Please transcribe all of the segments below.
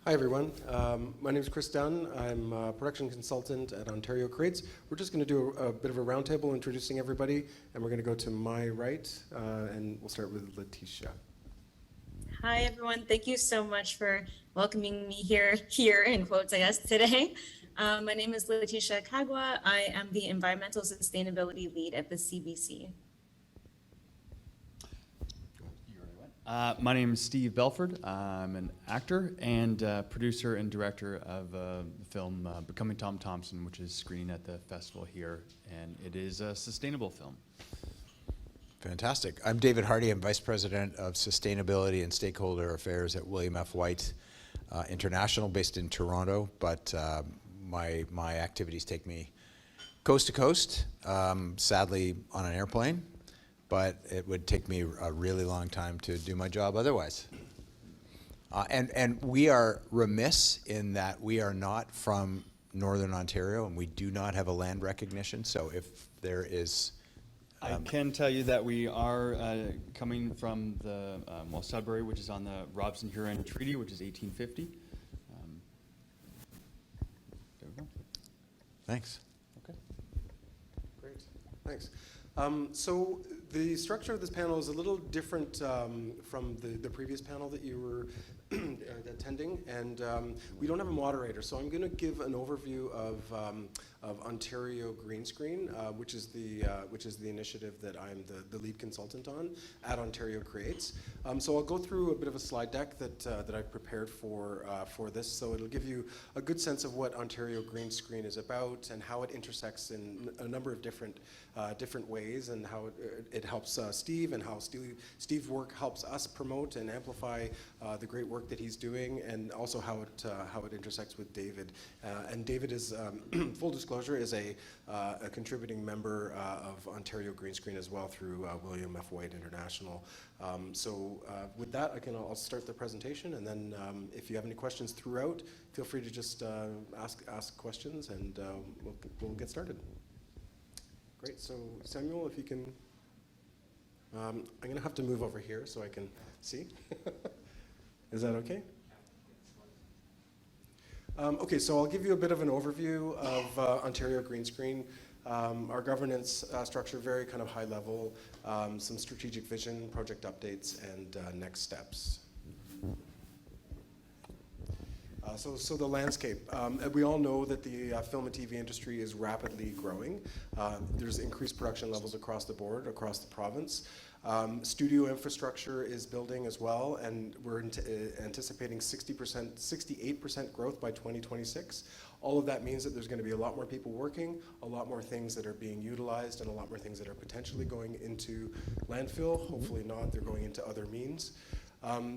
Hi everyone, my name is Chris Dunn. I'm a production consultant at Ontario Creates. We're just going to do a bit of a roundtable introducing everybody, and we're going to go to my right, and we'll start with Letitia. Hi everyone, thank you so much for welcoming me here in quotes, I guess, today. My name is Letitia Kagwa. I am the Environmental Sustainability Lead at the CBC. My name is Steve Belford. I'm an actor and producer and director of the film Becoming Tom Thompson, which is screening at the festival here, and it is a sustainable film. Fantastic. I'm David Hardy. I'm Vice President of Sustainability and Stakeholder Affairs at William F. White International, based in Toronto, but my activities take me coast to coast, sadly on an airplane. But it would take me a really long time to do my job otherwise. And we are remiss in that we are not from Northern Ontario, and we do not have a land recognition. So if there is... I can tell you that we are coming from the, Sudbury, which is on the Robson-Huron Treaty, which is 1850. There we go. Thanks. Okay. Great, thanks. So the structure of this panel is a little different from the previous panel that you were attending, and we don't have a moderator, so I'm going to give an overview of Ontario Green Screen, which is the initiative that I'm the lead consultant on at Ontario Creates. So I'll go through a bit of a slide deck that I've prepared for this, so it'll give you a good sense of what Ontario Green Screen is about and how it intersects in a number of different ways, and how it helps Steve, and how Steve's work helps us promote and amplify the great work that he's doing, and also how it intersects with David. And David is, full disclosure, is a contributing member of Ontario Green Screen as well through William F. White International. So with that, I'll start the presentation, and then if you have any questions throughout, feel free to just ask questions, and we'll get started. Great. So Samuel, if you can, I'm going to have to move over here so I can see. Is that okay? Okay, so I'll give you a bit of an overview of Ontario Green Screen. Our governance structure, very kind of high level, some strategic vision, project updates, and next steps. So the landscape. We all know that the film and TV industry is rapidly growing. There's increased production levels across the board, across the province. Studio infrastructure is building as well, and we're anticipating 68% growth by 2026. All of that means that there's going to be a lot more people working, a lot more things that are being utilized, and a lot more things that are potentially going into landfill. Hopefully not, they're going into other means.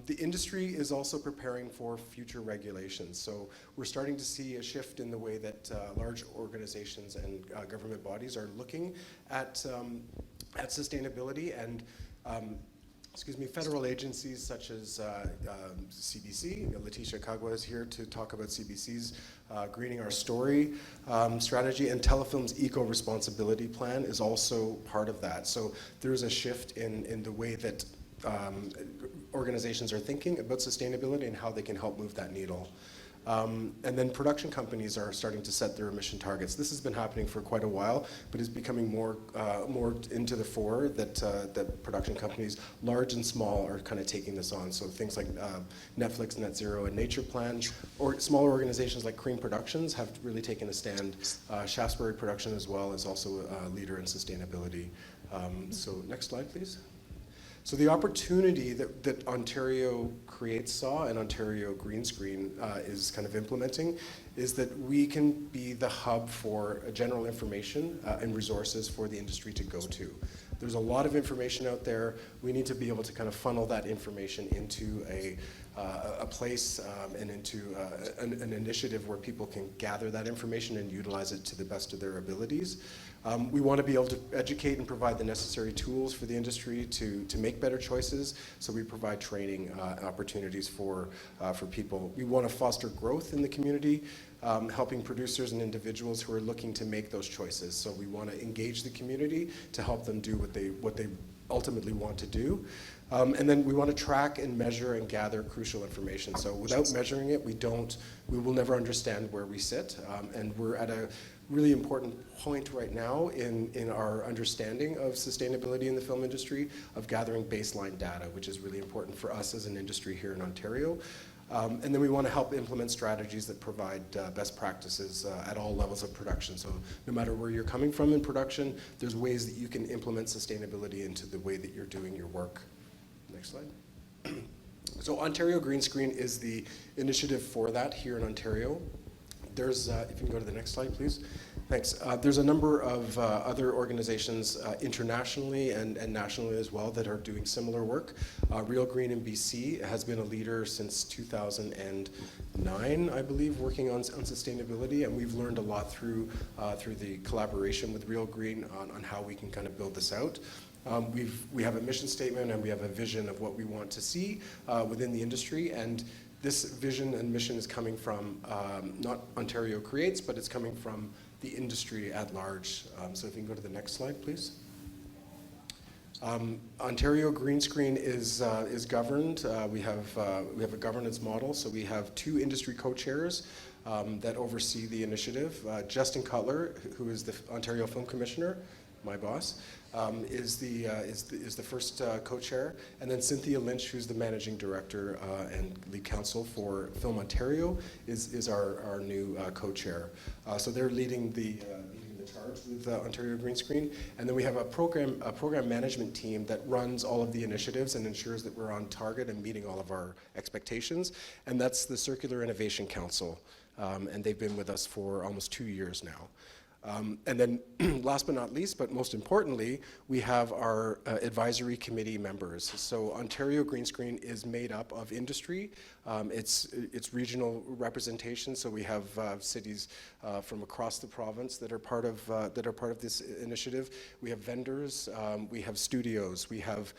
The industry is also preparing for future regulations. So we're starting to see a shift in the way that large organizations and government bodies are looking at sustainability, and federal agencies such as CBC. Letitia Kagwa is here to talk about CBC's Greening Our Story strategy, and Telefilm's eco-responsibility plan is also part of that. So there's a shift in the way that organizations are thinking about sustainability and how they can help move that needle. And then production companies are starting to set their emission targets. This has been happening for quite a while, but is becoming more into the fore that production companies, large and small, are kind of taking this on. So things like Netflix, Net Zero, and Nature Plan, or smaller organizations like Cream Productions have really taken a stand. Shaftesbury Production as well is also a leader in sustainability. So next slide, please. So the opportunity that Ontario Creates saw and Ontario Green Screen is kind of implementing is that we can be the hub for general information and resources for the industry to go to. There's a lot of information out there. We need to be able to kind of funnel that information into a place and into an initiative where people can gather that information and utilize it to the best of their abilities. We want to be able to educate and provide the necessary tools for the industry to make better choices, so we provide training opportunities for people. We want to foster growth in the community, helping producers and individuals who are looking to make those choices. So we want to engage the community to help them do what they ultimately want to do. And then we want to track and measure and gather crucial information. So without measuring it, we will never understand where we sit. And we're at a really important point right now in our understanding of sustainability in the film industry, of gathering baseline data, which is really important for us as an industry here in Ontario. And then we want to help implement strategies that provide best practices at all levels of production. So no matter where you're coming from in production, there's ways that you can implement sustainability into the way that you're doing your work. Next slide. So Ontario Green Screen is the initiative for that here in Ontario. There's, if you can go to the next slide, please. Thanks. There's a number of other organizations internationally and nationally as well that are doing similar work. Real Green in BC has been a leader since 2009, I believe, working on sustainability, and we've learned a lot through the collaboration with Real Green on how we can kind of build this out. We have a mission statement and we have a vision of what we want to see within the industry, and this vision and mission is coming from not Ontario Creates, but it's coming from the industry at large. So if you can go to the next slide, please. Ontario Green Screen is governed. We have a governance model. So we have 2 industry co-chairs that oversee the initiative. Justin Cutler, who is the Ontario Film Commissioner, my boss, is the first co-chair, and then Cynthia Lynch, who's the managing director and lead counsel for Film Ontario, is our new co-chair. So they're leading the charge with Ontario Green Screen, and then we have a program management team that runs all of the initiatives and ensures that we're on target and meeting all of our expectations, and that's the Circular Innovation Council, and they've been with us for almost 2 years now. And then last but not least, but most importantly, we have our advisory committee members. So Ontario Green Screen is made up of industry. It's regional representation, so we have cities from across the province that are part of this initiative. We have vendors, we have studios, we have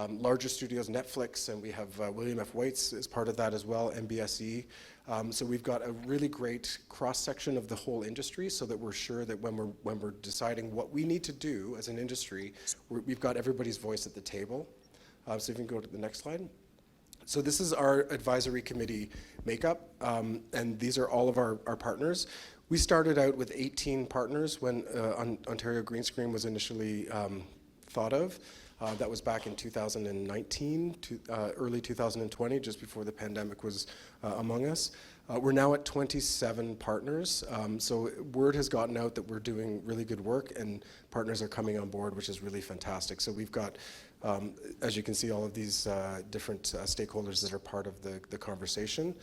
larger studios, Netflix, and we have William F. White's as part of that as well, MBSE. So we've got a really great cross-section of the whole industry, so that we're sure that when we're deciding what we need to do as an industry, we've got everybody's voice at the table. So if you can go to the next slide. So this is our advisory committee makeup, and these are all of our partners. We started out with 18 partners when Ontario Green Screen was initially thought of. That was back in 2019 to early 2020, just before the pandemic was among us. We're now at 27 partners, so word has gotten out that we're doing really good work, and partners are coming on board, which is really fantastic. So we've got, as you can see, all of these different stakeholders that are part of the conversation.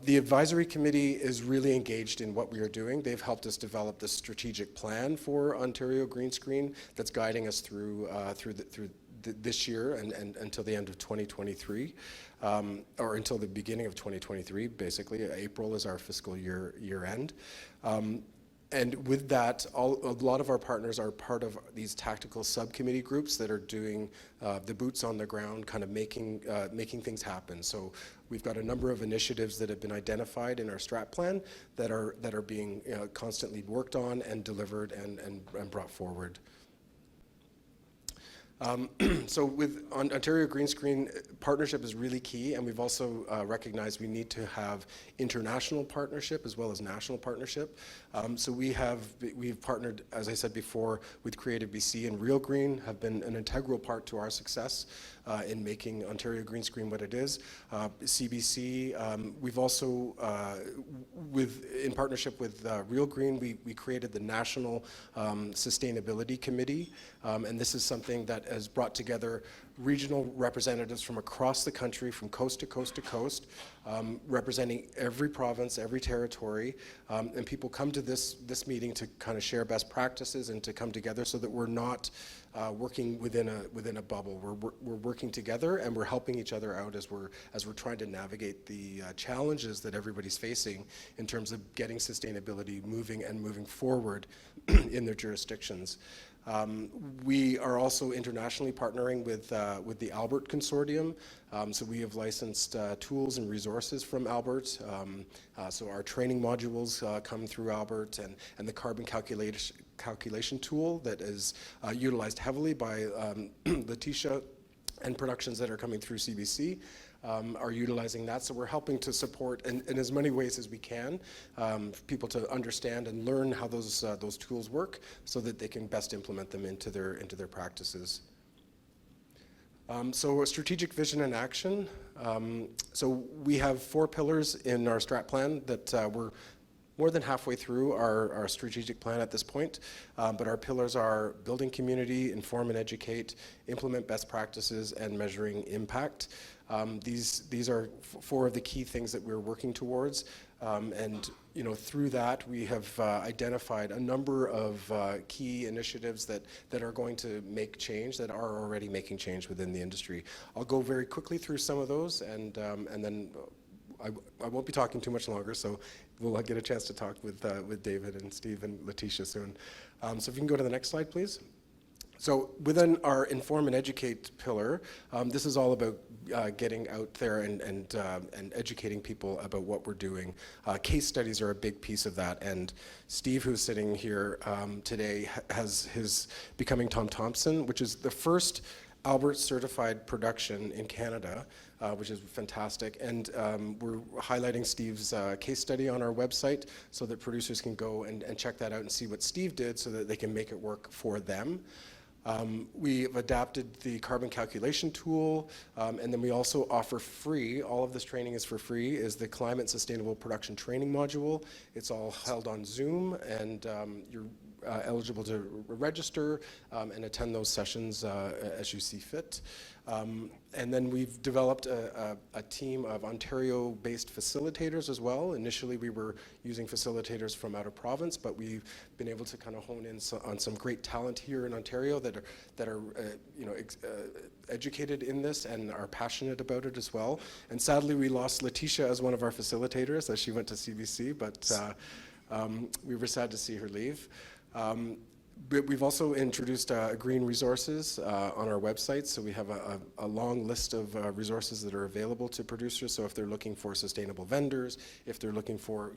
The advisory committee is really engaged in what we are doing. They've helped us develop the strategic plan for Ontario Green Screen that's guiding us through this year and until the end of 2023, or until the beginning of 2023, basically. April is our fiscal year end. And with that, a lot of our partners are part of these tactical subcommittee groups that are doing the boots on the ground, kind of making things happen. So we've got a number of initiatives that have been identified in our strat plan that are being constantly worked on and delivered and brought forward. So with Ontario Green Screen, partnership is really key, and we've also recognized we need to have international partnership as well as national partnership. So we've partnered, as I said before, with Creative BC, and Real Green have been an integral part to our success in making Ontario Green Screen what it is. CBC, we've also, in partnership with Real Green, we created the National Sustainability Committee, and this is something that has brought together regional representatives from across the country, from coast to coast to coast, representing every province, every territory, and people come to this meeting to kind of share best practices and to come together so that we're not working within a bubble. We're working together, and we're helping each other out as we're trying to navigate the challenges that everybody's facing in terms of getting sustainability moving forward in their jurisdictions. We are also internationally partnering with the Albert Consortium. So we have licensed tools and resources from Albert. So our training modules come through Albert, and the carbon calculation tool that is utilized heavily by Letitia and productions that are coming through CBC. Are utilizing that, so we're helping to support in as many ways as we can for people to understand and learn how those tools work, so that they can best implement them into their practices. So a strategic vision and action. So we have 4 pillars in our strat plan that we're more than halfway through our strategic plan at this point, but our pillars are building community, inform and educate, implement best practices, and measuring impact. These are 4 of the key things that we're working towards, and through that we have identified a number of key initiatives that are going to make change, that are already making change within the industry. I'll go very quickly through some of those, and then I won't be talking too much longer, so we'll get a chance to talk with David and Steve and Letitia soon. So if you can go to the next slide, please. So within our inform and educate pillar, this is all about getting out there and educating people about what we're doing. Case studies are a big piece of that, and Steve, who's sitting here today, has his Becoming Tom Thompson, which is the first Albert certified production in Canada, which is fantastic. And we're highlighting Steve's case study on our website so that producers can go and check that out and see what Steve did so that they can make it work for them. We've adapted the carbon calculation tool, and then we also offer free, all of this training is for free, is the Climate Sustainable Production Training Module. It's all held on Zoom, and you're eligible to register and attend those sessions as you see fit. And then we've developed a team of Ontario-based facilitators as well. Initially, we were using facilitators from out of province, but we've been able to kind of hone in on some great talent here in Ontario that are educated in this and are passionate about it as well. And sadly, we lost Letitia as one of our facilitators as she went to CBC, but we were sad to see her leave. But we've also introduced green resources on our website, so we have a long list of resources that are available to producers. So if they're looking for sustainable vendors, if they're looking for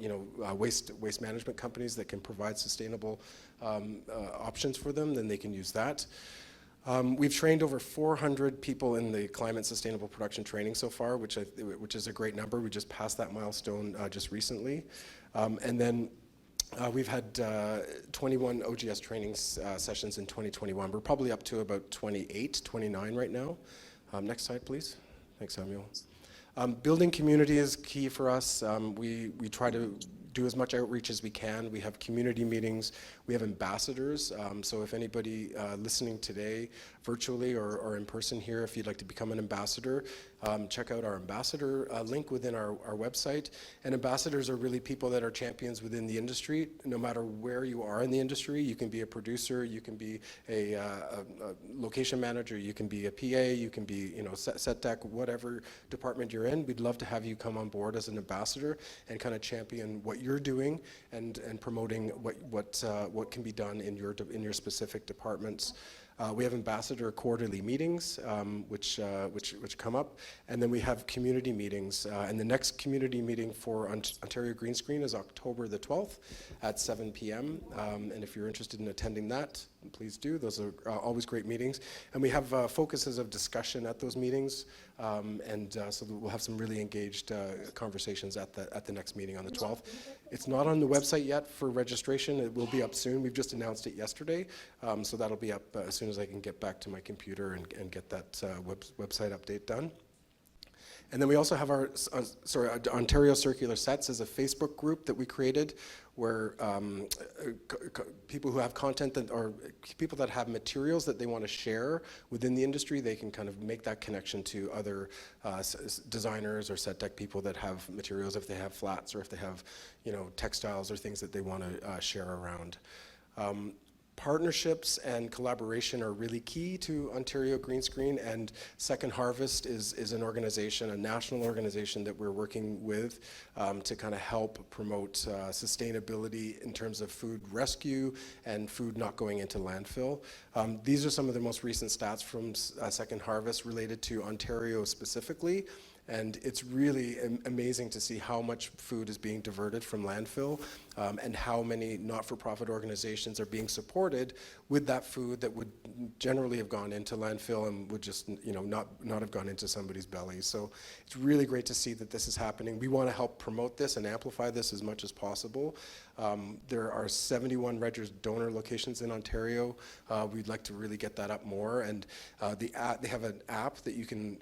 waste management companies that can provide sustainable options for them, then they can use that. We've trained over 400 people in the climate sustainable production training so far, which is a great number. We just passed that milestone just recently, and then. We've had 21 OGS training sessions in 2021. We're probably up to about 28, 29 right now. Next slide, please. Thanks, Samuel. Building community is key for us. We try to do as much outreach as we can. We have community meetings. We have ambassadors. So if anybody listening today, virtually or in person here, if you'd like to become an ambassador, check out our ambassador link within our website. And ambassadors are really people that are champions within the industry. No matter where you are in the industry, you can be a producer, you can be a location manager, you can be a PA, you can be set deck, whatever department you're in. We'd love to have you come on board as an ambassador and kind of champion what you're doing and promoting what can be done in your specific departments. We have ambassador quarterly meetings, which come up, and then we have community meetings. And the next community meeting for Ontario Green Screen is October the 12th at 7 p.m. And if you're interested in attending that, please do. Those are always great meetings. And we have focuses of discussion at those meetings, so we'll have some really engaged conversations at the next meeting on the 12th. It's not on the website yet for registration. It will be up soon. We've just announced it yesterday, so that'll be up as soon as I can get back to my computer and get that website update done. And then we also have our Ontario Circular Sets is a Facebook group that we created where people who have content or people that have materials that they want to share within the industry, they can kind of make that connection to other designers or set deck people that have materials if they have flats or if they have textiles or things that they want to share around. Partnerships and collaboration are really key to Ontario Green Screen, and Second Harvest is an organization, a national organization that we're working with to kind of help promote sustainability in terms of food rescue and food not going into landfill. These are some of the most recent stats from Second Harvest related to Ontario specifically. And it's really amazing to see how much food is being diverted from landfill, and how many not-for-profit organizations are being supported with that food that would generally have gone into landfill and would just, not have gone into somebody's belly. So it's really great to see that this is happening. We want to help promote this and amplify this as much as possible. There are 71 registered donor locations in Ontario. We'd like to really get that up more. And they have an app that you can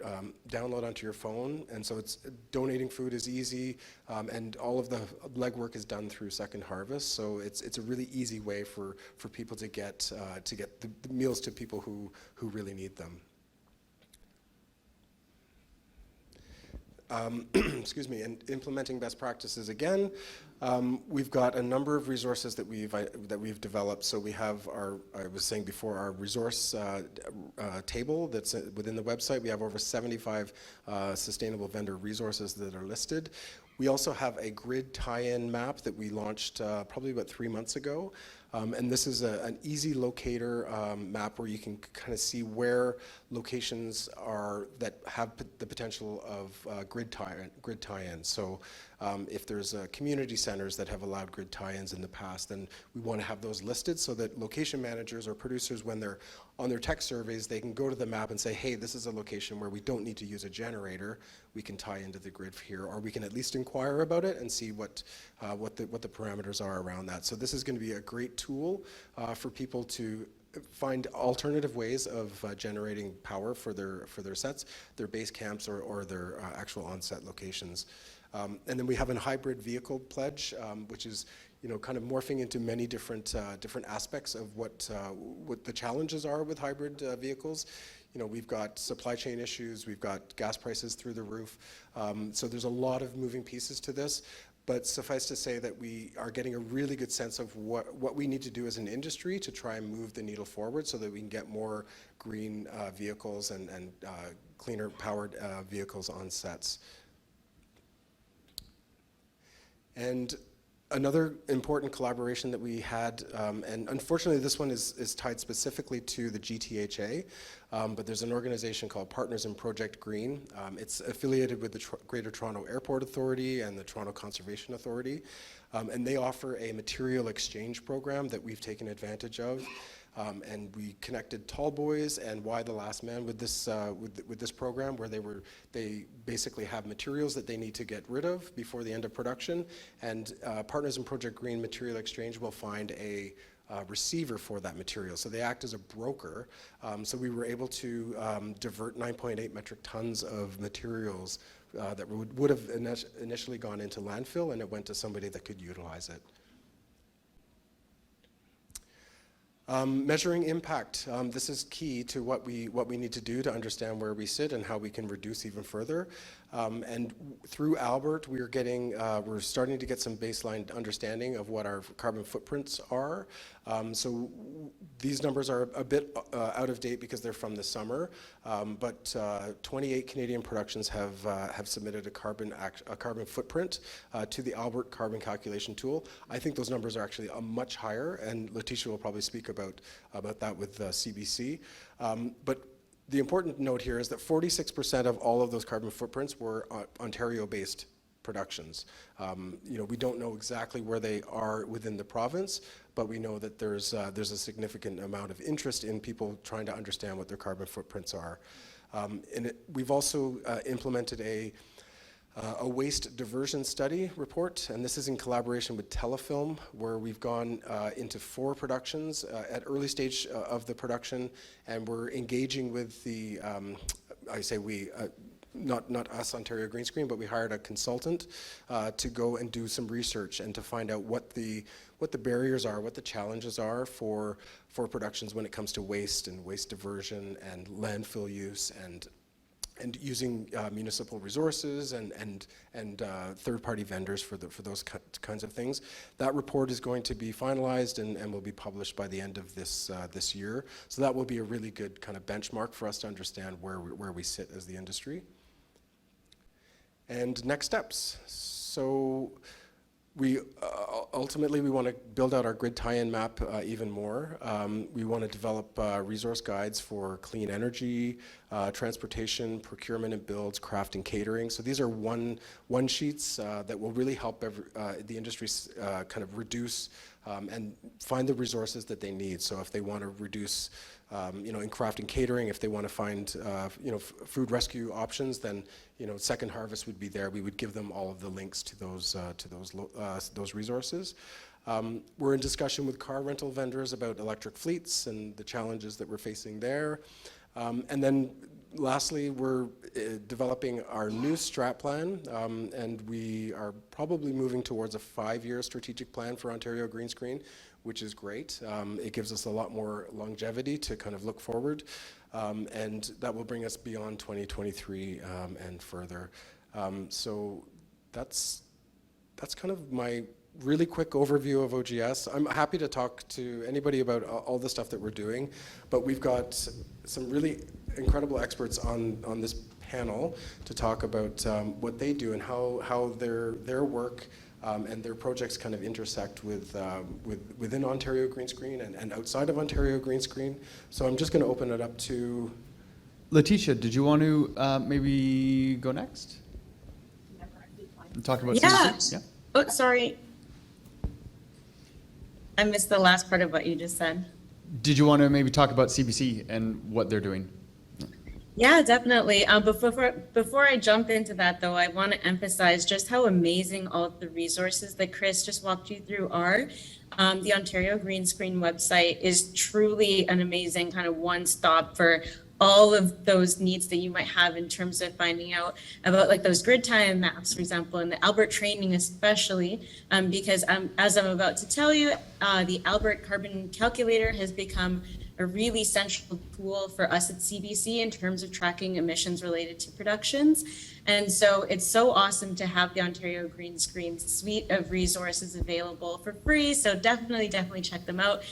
download onto your phone. And so donating food is easy, and all of the legwork is done through Second Harvest. So it's a really easy way for people to get the meals to people who really need them. Excuse me, and implementing best practices again. We've got a number of resources that we've developed. So we have I was saying before, our resource table that's within the website. We have over 75 sustainable vendor resources that are listed. We also have a grid tie-in map that we launched probably about 3 months ago. And this is an easy locator map where you can kind of see where locations are that have the potential of grid tie-ins. So if there's community centers that have allowed grid tie-ins in the past, then we want to have those listed so that location managers or producers, when they're on their tech surveys, they can go to the map and say, hey, this is a location where we don't need to use a generator. We can tie into the grid here, or we can at least inquire about it and see what the parameters are around that. So this is going to be a great tool for people to find alternative ways of generating power for their sets, their base camps, or their actual on-set locations. And then we have a hybrid vehicle pledge, which is kind of morphing into many different aspects of what the challenges are with hybrid vehicles. We've got supply chain issues, we've got gas prices through the roof, so there's a lot of moving pieces to this. But suffice to say that we are getting a really good sense of what we need to do as an industry to try and move the needle forward so that we can get more green vehicles and cleaner powered vehicles on sets. And another important collaboration that we had, and unfortunately this one is tied specifically to the GTHA, but there's an organization called Partners in Project Green. It's affiliated with the Greater Toronto Airport Authority and the Toronto Conservation Authority, and they offer a material exchange program that we've taken advantage of. And we connected Tall Boys and Why the Last Man with this program, where they basically have materials that they need to get rid of before the end of production, and Partners in Project Green Material Exchange will find a receiver for that material. So they act as a broker. So we were able to divert 9.8 metric tons of materials that would have initially gone into landfill, and it went to somebody that could utilize it. Measuring impact. This is key to what we need to do to understand where we sit and how we can reduce even further. And through Albert, we're starting to get some baseline understanding of what our carbon footprints are. So these numbers are a bit out of date because they're from the summer, but 28 Canadian productions have submitted a carbon footprint to the Albert carbon calculation tool. I think those numbers are actually much higher, and Letitia will probably speak about that with CBC. But the important note here is that 46% of all of those carbon footprints were Ontario-based productions. We don't know exactly where they are within the province, but we know that there's a significant amount of interest in people trying to understand what their carbon footprints are. We've also implemented a waste diversion study report, and this is in collaboration with Telefilm, where we've gone into 4 productions at early stage of the production, and we're engaging with the, I say we, not us, Ontario Green Screen, but we hired a consultant to go and do some research and to find out what the barriers are, what the challenges are for productions when it comes to waste and waste diversion and landfill use and using municipal resources and third-party vendors for those kinds of things. That report is going to be finalized and will be published by the end of this year. So that will be a really good kind of benchmark for us to understand where we sit as the industry. And next steps. So ultimately, we want to build out our grid tie-in map even more. We want to develop resource guides for clean energy, transportation, procurement and builds, craft and catering. So these are one sheets that will really help the industry kind of reduce and find the resources that they need. So if they want to reduce, in craft and catering, if they want to find, food rescue options, then, Second Harvest would be there. We would give them all of the links to those resources. We're in discussion with car rental vendors about electric fleets and the challenges that we're facing there. And then lastly, we're developing our new strat plan, and we are probably moving towards a 5-year strategic plan for Ontario Green Screen, which is great. It gives us a lot more longevity to kind of look forward, and that will bring us beyond 2023 and further. So that's kind of my really quick overview of OGS. I'm happy to talk to anybody about all the stuff that we're doing, but we've got some really incredible experts on this panel to talk about what they do and how their work and their projects kind of intersect within Ontario Green Screen and outside of Ontario Green Screen. So I'm just going to open it up to... Letitia, did you want to maybe go next? And talk about Yeah. CBC? Yeah. Oh, sorry. I missed the last part of what you just said. Did you want to maybe talk about CBC and what they're doing? Yeah, definitely. Before I jump into that, though, I want to emphasize just how amazing all of the resources that Chris just walked you through are. The Ontario Green Screen website is truly an amazing kind of one-stop for all of those needs that you might have in terms of finding out about like those grid tie-in maps, for example, and the Albert training especially, because as I'm about to tell you, the Albert Carbon Calculator has become a really central tool for us at CBC in terms of tracking emissions related to productions. And so it's so awesome to have the Ontario Green Screen suite of resources available for free. So definitely check them out.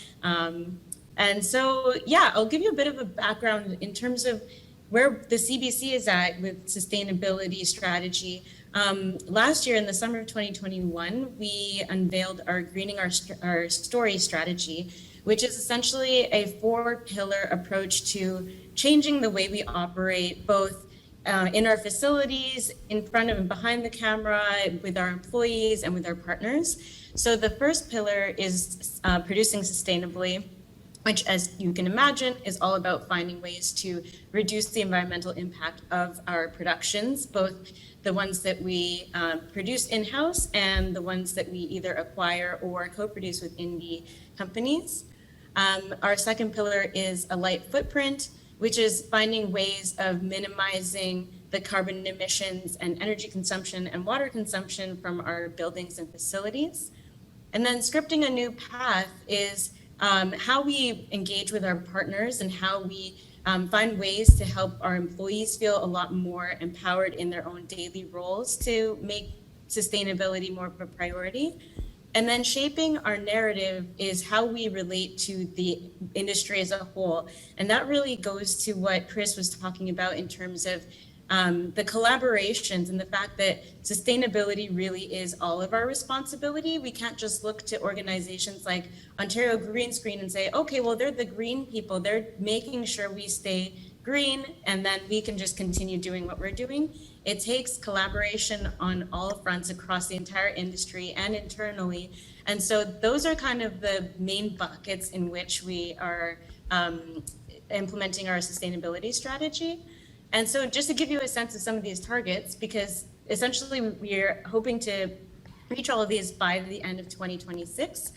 And so, yeah, I'll give you a bit of a background in terms of where the CBC is at with sustainability strategy. Last year in the summer of 2021, we unveiled our Greening Our Story strategy, which is essentially a 4-pillar approach to changing the way we operate, both in our facilities, in front of and behind the camera, with our employees and with our partners. So the first pillar is producing sustainably, which, as you can imagine, is all about finding ways to reduce the environmental impact of our productions, both the ones that we produce in-house and the ones that we either acquire or co-produce with indie companies. Our second pillar is a light footprint, which is finding ways of minimizing the carbon emissions and energy consumption and water consumption from our buildings and facilities. And then scripting a new path is how we engage with our partners and how we find ways to help our employees feel a lot more empowered in their own daily roles to make sustainability more of a priority. And then shaping our narrative is how we relate to the industry as a whole. And that really goes to what Chris was talking about in terms of the collaborations and the fact that sustainability really is all of our responsibility. We can't just look to organizations like Ontario Green Screen and say, okay, well, they're the green people. They're making sure we stay green, and then we can just continue doing what we're doing. It takes collaboration on all fronts across the entire industry and internally. And so those are kind of the main buckets in which we are implementing our sustainability strategy. And so just to give you a sense of some of these targets, because essentially we're hoping to reach all of these by the end of 2026.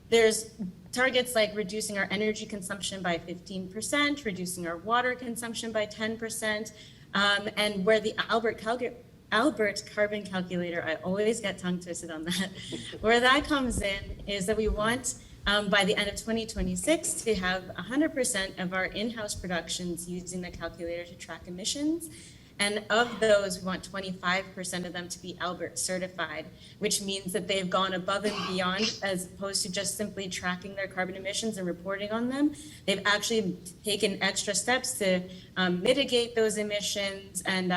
There's targets like reducing our energy consumption by 15%, reducing our water consumption by 10%, and where the Albert Carbon Calculator, I always get tongue twisted on that, where that comes in is that we want by the end of 2026 to have 100% of our in-house productions using the calculator to track emissions. And of those, we want 25% of them to be Albert certified, which means that they've gone above and beyond as opposed to just simply tracking their carbon emissions and reporting on them. They've actually taken extra steps to mitigate those emissions and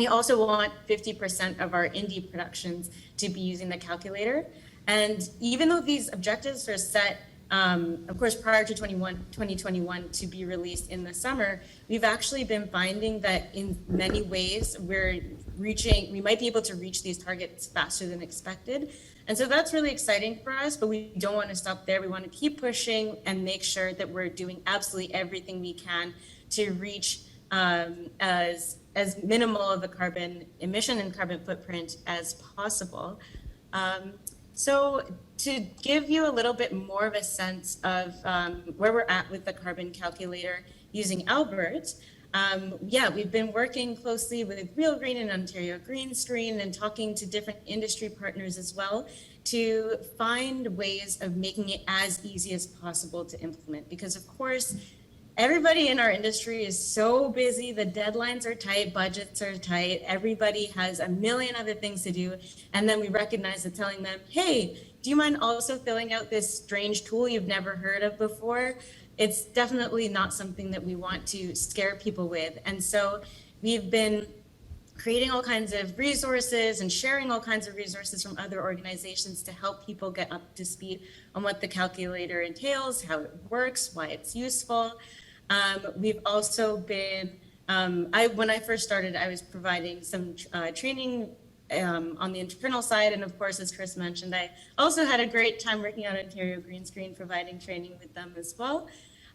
We also want 50% of our indie productions to be using the calculator. And even though these objectives are set, of course, prior to 2021 to be released in the summer, we've actually been finding that in many ways we might be able to reach these targets faster than expected. And so that's really exciting for us, but we don't want to stop there. We want to keep pushing and make sure that we're doing absolutely everything we can to reach as minimal of a carbon emission and carbon footprint as possible. So to give you a little bit more of a sense of where we're at with the carbon calculator using Albert, we've been working closely with Real Green and Ontario Green Screen and talking to different industry partners as well to find ways of making it as easy as possible to implement. Because of course, everybody in our industry is so busy, the deadlines are tight, budgets are tight, everybody has a million other things to do. And then we recognize that telling them, hey, do you mind also filling out this strange tool you've never heard of before? It's definitely not something that we want to scare people with. And so we've been creating all kinds of resources and sharing all kinds of resources from other organizations to help people get up to speed on what the calculator entails, how it works, why it's useful. We've also been, when I first started, I was providing some training on the internal side. And of course, as Chris mentioned, I also had a great time working on Ontario Green Screen, providing training with them as well.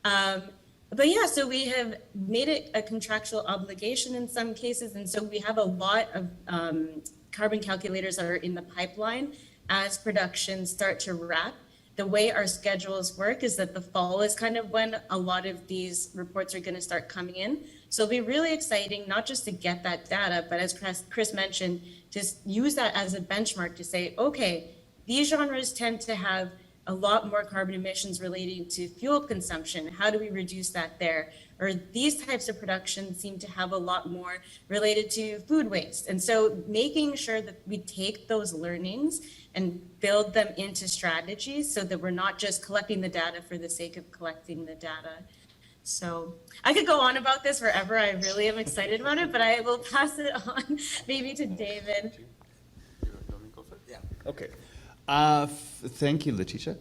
But yeah, so we have made it a contractual obligation in some cases. And so we have a lot of carbon calculators that are in the pipeline as productions start to wrap. The way our schedules work is that the fall is kind of when a lot of these reports are going to start coming in. So it'll be really exciting, not just to get that data, but as Chris mentioned, just use that as a benchmark to say, okay, these genres tend to have a lot more carbon emissions relating to fuel consumption. How do we reduce that there? Or these types of productions seem to have a lot more related to food waste. And so making sure that we take those learnings and build them into strategies so that we're not just collecting the data for the sake of collecting the data. So I could go on about this forever. I really am excited about it, but I will pass it on maybe to David. Yeah. Okay. Thank you, Letitia.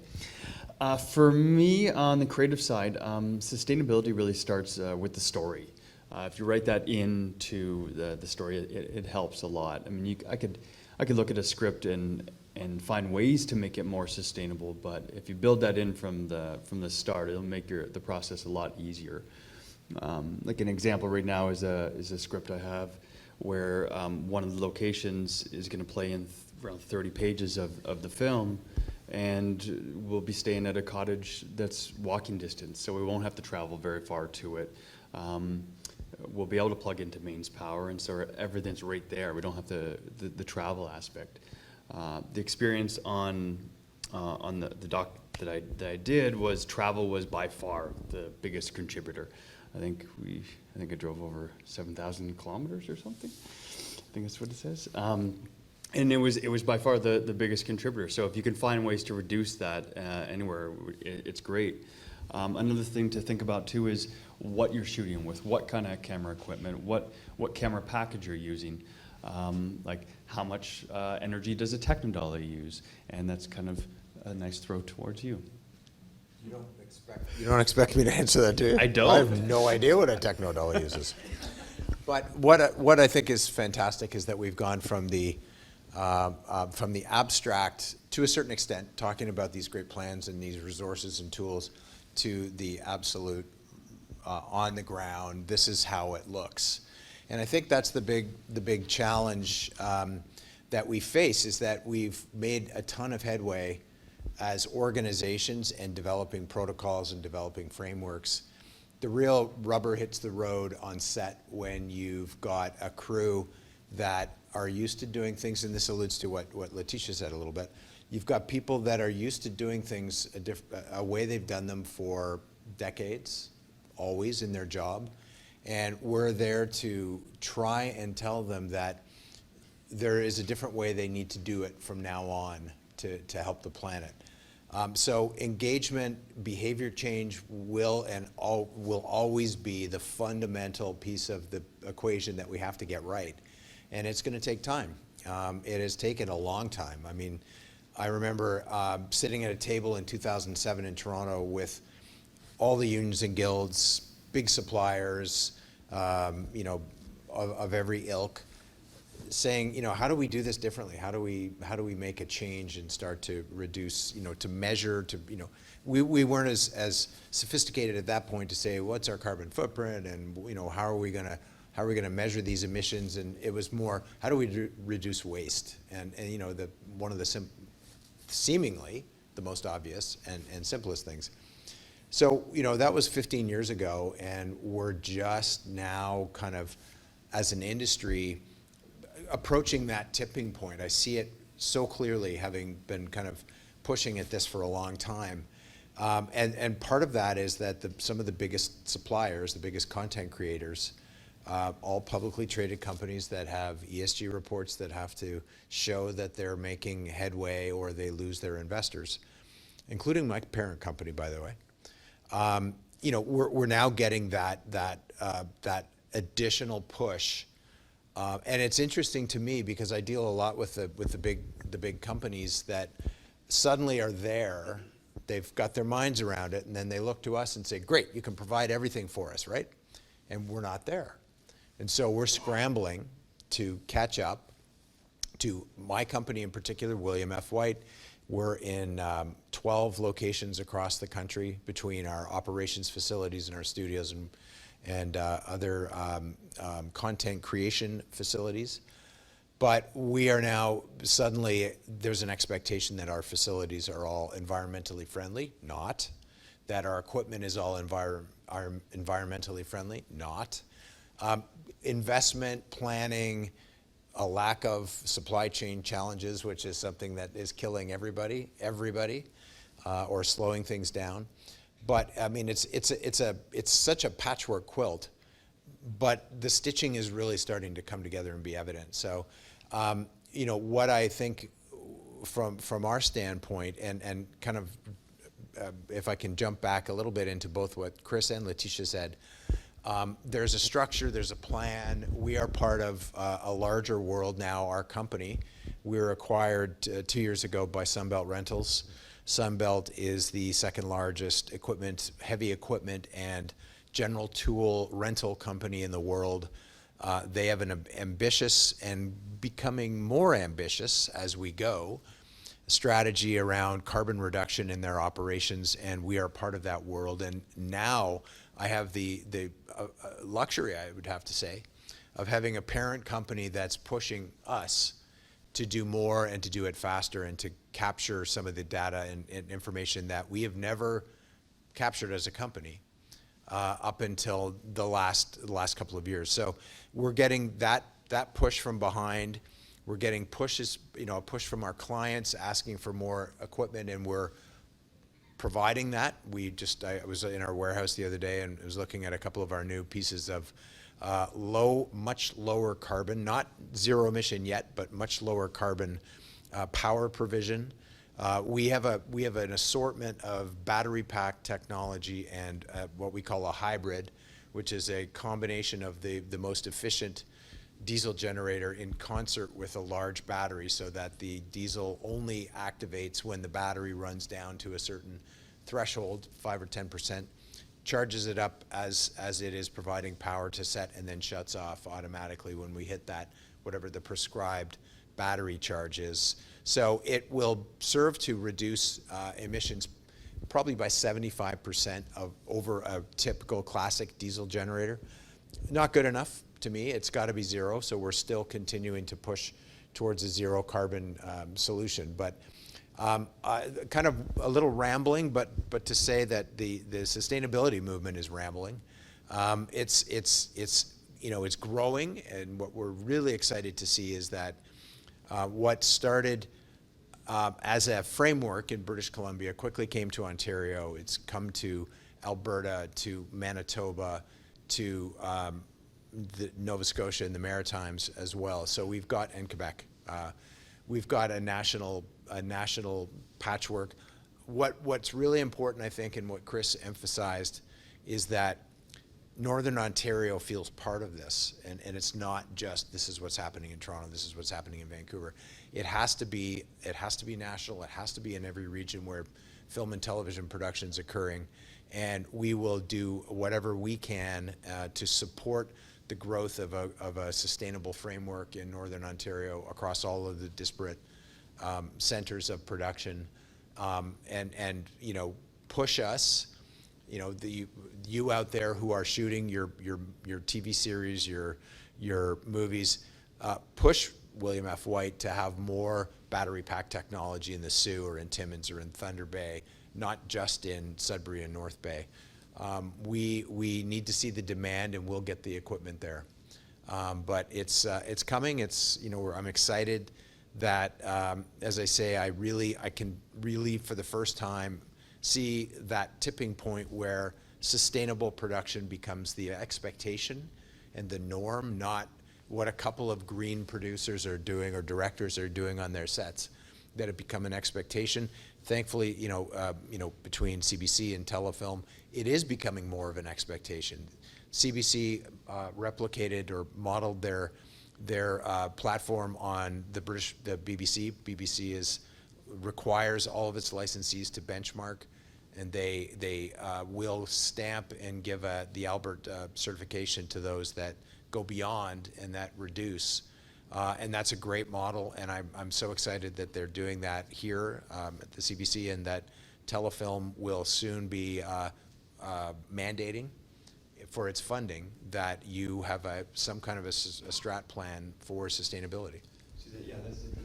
For me, on the creative side, sustainability really starts with the story. If you write that into the story, it helps a lot. I mean, I could look at a script and find ways to make it more sustainable, but if you build that in from the start, it'll make the process a lot easier. Like an example right now is a script I have where one of the locations is going to play in around 30 pages of the film, and we'll be staying at a cottage that's walking distance, so we won't have to travel very far to it. We'll be able to plug into mains power, and so everything's right there. We don't have the travel aspect. The experience on the doc that I did was travel was by far the biggest contributor. I think I drove over 7,000 kilometers or something. I think that's what it says. And it was by far the biggest contributor. So if you can find ways to reduce that anywhere, it's great. Another thing to think about too is what you're shooting with, what kind of camera equipment, what camera package you're using, like how much energy does a Technodolly use, and that's kind of a nice throw towards you. You don't expect me to answer that, do you? I don't. I have no idea what a Technodolly uses. But what I think is fantastic is that we've gone from the abstract, to a certain extent, talking about these great plans and these resources and tools, to the absolute on the ground, this is how it looks. And I think that's the big challenge that we face, is that we've made a ton of headway as organizations and developing protocols and developing frameworks. The real rubber hits the road on set when you've got a crew that are used to doing things, and this alludes to what Letitia said a little bit. You've got people that are used to doing things a way they've done them for decades, always in their job, and we're there to try and tell them that there is a different way they need to do it from now on to help the planet. So engagement, behavior change will always be the fundamental piece of the equation that we have to get right. and it's going to take time. It has taken a long time. I mean, I remember sitting at a table in 2007 in Toronto with all the unions and guilds, big suppliers, you know, of every ilk, saying, you know, how do we do this differently? How do we make a change and start to reduce, you know, to measure, to, you know, we weren't as sophisticated at that point to say what's our carbon footprint, and, you know, how are we gonna measure these emissions? And it was more, how do we reduce waste? And you know, one of the seemingly the most obvious and simplest things. So, you know, that was 15 years ago, and we're just now kind of, as an industry, approaching that tipping point. I see it so clearly, having been kind of pushing at this for a long time. And part of that is that some of the biggest suppliers, the biggest content creators, all publicly traded companies that have ESG reports that have to show that they're making headway or they lose their investors, including my parent company, by the way. You know, we're now getting that additional push, and it's interesting to me because I deal a lot with the big companies that suddenly are there. They've got their minds around it, and then they look to us and say, "Great, you can provide everything for us, right?" And we're not there, and so we're scrambling to catch up to my company in particular, William F. White. We're in 12 locations across the country between our operations facilities and our studios and other content creation facilities. But we are now, suddenly, there's an expectation that our facilities are all environmentally friendly, not. That our equipment is all environmentally friendly, not. Investment, planning, a lack of supply chain challenges, which is something that is killing everybody, or slowing things down. But I mean, it's such a patchwork quilt, but the stitching is really starting to come together and be evident. So, you know, what I think from our standpoint, and kind of, if I can jump back a little bit into both what Chris and Letitia said, there's a structure, there's a plan. We are part of a larger world now, our company. We were acquired 2 years ago by Sunbelt Rentals. Sunbelt is the second largest heavy equipment and general tool rental company in the world. They have an ambitious and becoming more ambitious as we go strategy around carbon reduction in their operations, and we are part of that world. And now I have the luxury, I would have to say, of having a parent company that's pushing us to do more and to do it faster and to capture some of the data and information that we have never captured as a company up until the last couple of years. So we're getting that push from behind. We're getting pushes, you know, a push from our clients asking for more equipment, and we're providing that. I was in our warehouse the other day and was looking at a couple of our new pieces of much lower carbon, not zero emission yet, but much lower carbon power provision. We have an assortment of battery pack technology and what we call a hybrid, which is a combination of the most efficient diesel generator in concert with a large battery, so that the diesel only activates when the battery runs down to a certain threshold, 5 or 10%, charges it up as it is providing power to set, and then shuts off automatically when we hit that, whatever the prescribed battery charge is. So it will serve to reduce emissions probably by 75% over a typical classic diesel generator. Not good enough to me. It's got to be zero, so we're still continuing to push towards a zero carbon solution. But kind of a little rambling, but to say that the sustainability movement is rambling. It's you know, it's growing, and what we're really excited to see is that what started as a framework in British Columbia quickly came to Ontario. It's come to Alberta, to Manitoba, to Nova Scotia and the Maritimes as well. So we've got, and Quebec, we've got a national patchwork. What's really important, I think, and what Chris emphasized, is that Northern Ontario feels part of this, and it's not just this is what's happening in Toronto, this is what's happening in Vancouver. It has to be national. It has to be in every region where film and television production is occurring, and we will do whatever we can to support the growth of a sustainable framework in Northern Ontario across all of the disparate centers of production, and you know, push us, you know, you out there who are shooting your TV series, your movies, push William F. White to have more battery pack technology in the Soo or in Timmins or in Thunder Bay, not just in Sudbury and North Bay. We need to see the demand, and we'll get the equipment there. But it's coming. It's, you know, I'm excited that, as I say, I can really for the first time see that tipping point where sustainable production becomes the expectation and the norm, not what a couple of green producers are doing or directors are doing on their sets, that it become an expectation. Thankfully, you know, between CBC and Telefilm, it is becoming more of an expectation. CBC replicated or modeled their platform on the BBC. BBC requires all of its licensees to benchmark, and they will stamp and give the Albert certification to those that go beyond and that reduce. And that's a great model, and I'm so excited that they're doing that here at the CBC, and that Telefilm will soon be mandating for its funding that you have some kind of a strat plan for sustainability. Yeah, that's it.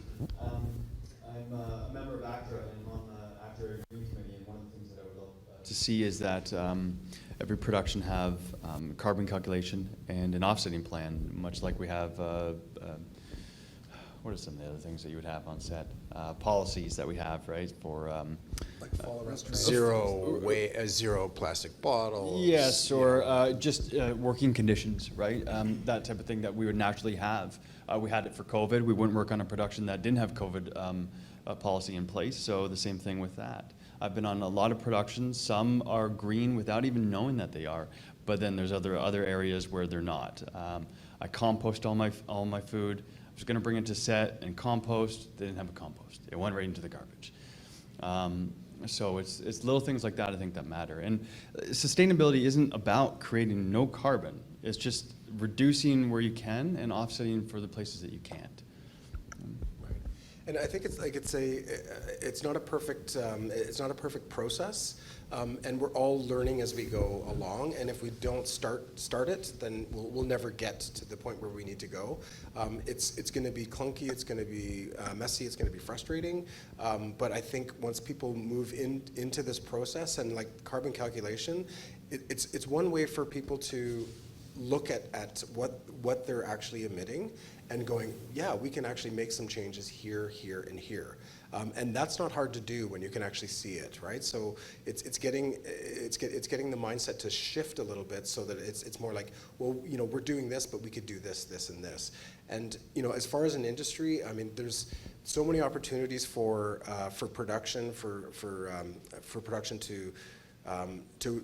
I'm a member of ACTRA, and I'm on the ACTRA Green Committee, and one of the things that I would love to see is that every production have carbon calculation and an offsetting plan, much like we have what are some of the other things that you would have on set? Policies that we have, right, for Like follow restaurant. Zero plastic bottles. yes, or just working conditions, right? That type of thing that we would naturally have. We had it for COVID. We wouldn't work on a production that didn't have COVID policy in place, so the same thing with that. I've been on a lot of productions. Some are green without even knowing that they are, but then there's other areas where they're not. I compost all my food. I was going to bring it to set and compost. They didn't have a compost. It went right into the garbage. So it's little things like that, I think, that matter. And sustainability isn't about creating no carbon. It's just reducing where you can and offsetting for the places that you can't. And I think it's not a perfect process, and we're all learning as we go along. And if we don't start it, then we'll never get to the point where we need to go. It's going to be clunky. It's going to be messy. It's going to be frustrating. But I think once people move into this process, and like carbon calculation, it's one way for people to look at what they're actually emitting and going, yeah, we can actually make some changes here, here, and here. And that's not hard to do when you can actually see it, right? So it's getting the mindset to shift a little bit so that it's more like, well, you know, we're doing this, but we could do this, this, and this. And you know, as far as an industry, I mean, there's so many opportunities for production, for production to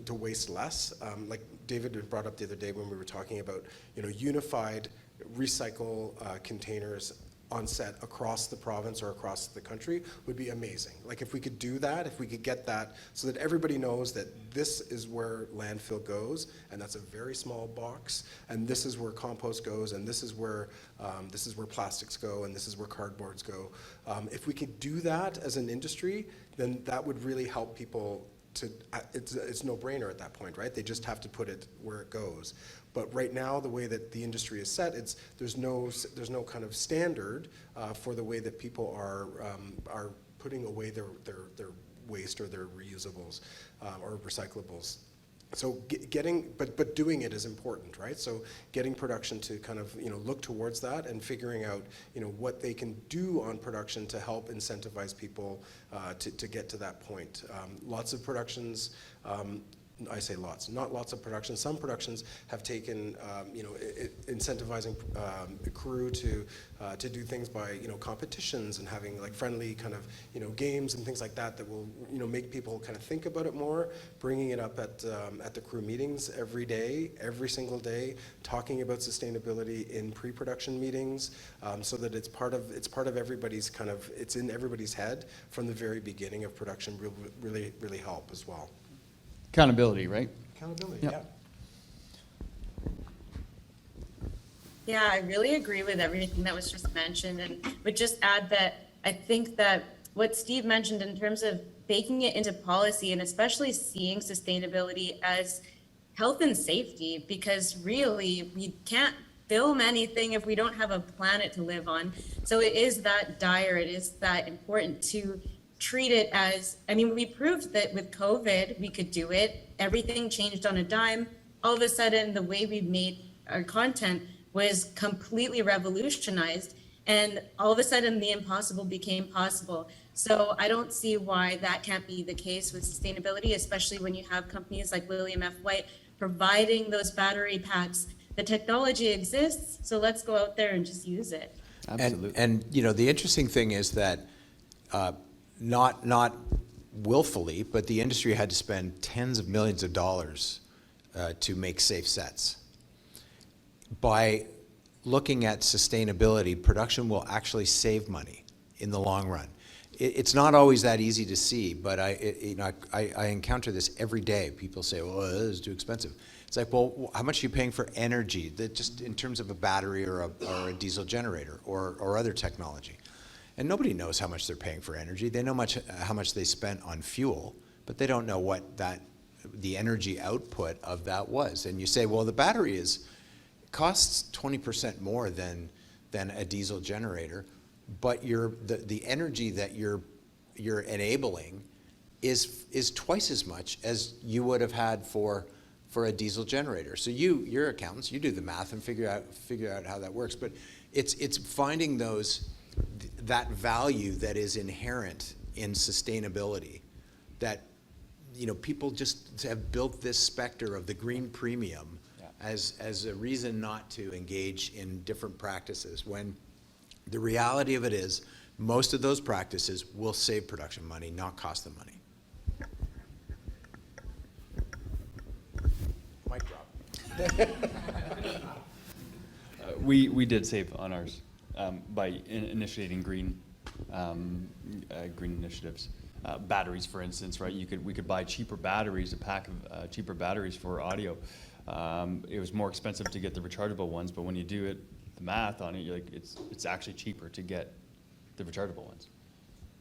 waste less. Like David had brought up the other day when we were talking about, you know, unified recycle containers on set across the province or across the country would be amazing. Like if we could do that, if we could get that so that everybody knows that this is where landfill goes, and that's a very small box, and this is where compost goes, and this is where plastics go, and this is where cardboards go. If we could do that as an industry, then that would really help people to, it's no brainer at that point, right? They just have to put it where it goes. But right now, the way that the industry is set, there's no kind of standard for the way that people are putting away their waste or their reusables or recyclables. So but doing it is important, right? So getting production to kind of, you know, look towards that and figuring out, you know, what they can do on production to help incentivize people to get to that point. Lots of productions I say lots, not lots of productions. Some productions have taken, incentivizing crew to do things by, competitions and having like friendly kind of, games and things like that that will, make people kind of think about it more, bringing it up at the crew meetings every day, every single day, talking about sustainability in pre-production meetings, so that it's part of everybody's kind of, it's in everybody's head from the very beginning of production. Really help as well. Accountability, right? Accountability, Yep. yeah. Yeah, I really agree with everything that was just mentioned, and would just add that I think that what Steve mentioned in terms of baking it into policy, and especially seeing sustainability as health and safety, because really we can't film anything if we don't have a planet to live on. So it is that dire, it is that important to treat it as, I mean, we proved that with COVID, we could do it. Everything changed on a dime. All of a sudden, the way we made our content was completely revolutionized. And all of a sudden, the impossible became possible. So I don't see why that can't be the case with sustainability, especially when you have companies like William F. White providing those battery packs. The technology exists, so let's go out there and just use it. Absolutely. And the interesting thing is that not willfully, but the industry had to spend tens of millions of dollars to make safe sets. By looking at sustainability, production will actually save money in the long run. It's not always that easy to see, but I encounter this every day. People say, well, this is too expensive. It's like, well, how much are you paying for energy, that just in terms of a battery or a diesel generator or other technology? And nobody knows how much they're paying for energy. They know how much they spent on fuel, but they don't know what the energy output of that was. And you say, well, the battery costs 20% more than a diesel generator, but the energy that you're enabling is twice as much as you would have had for a diesel generator. So you're accountants, you do the math and figure out how that works. But it's finding that value that is inherent in sustainability, that people just have built this specter of the green premium as a reason not to engage in different practices, when the reality of it is most of those practices will save production money, not cost them money. Mic drop. We did save on ours by initiating green initiatives. Batteries, for instance, right? We could buy cheaper batteries, a pack of cheaper batteries for audio. It was more expensive to get the rechargeable ones, but when you do the math on it, you're like, it's actually cheaper to get the rechargeable ones.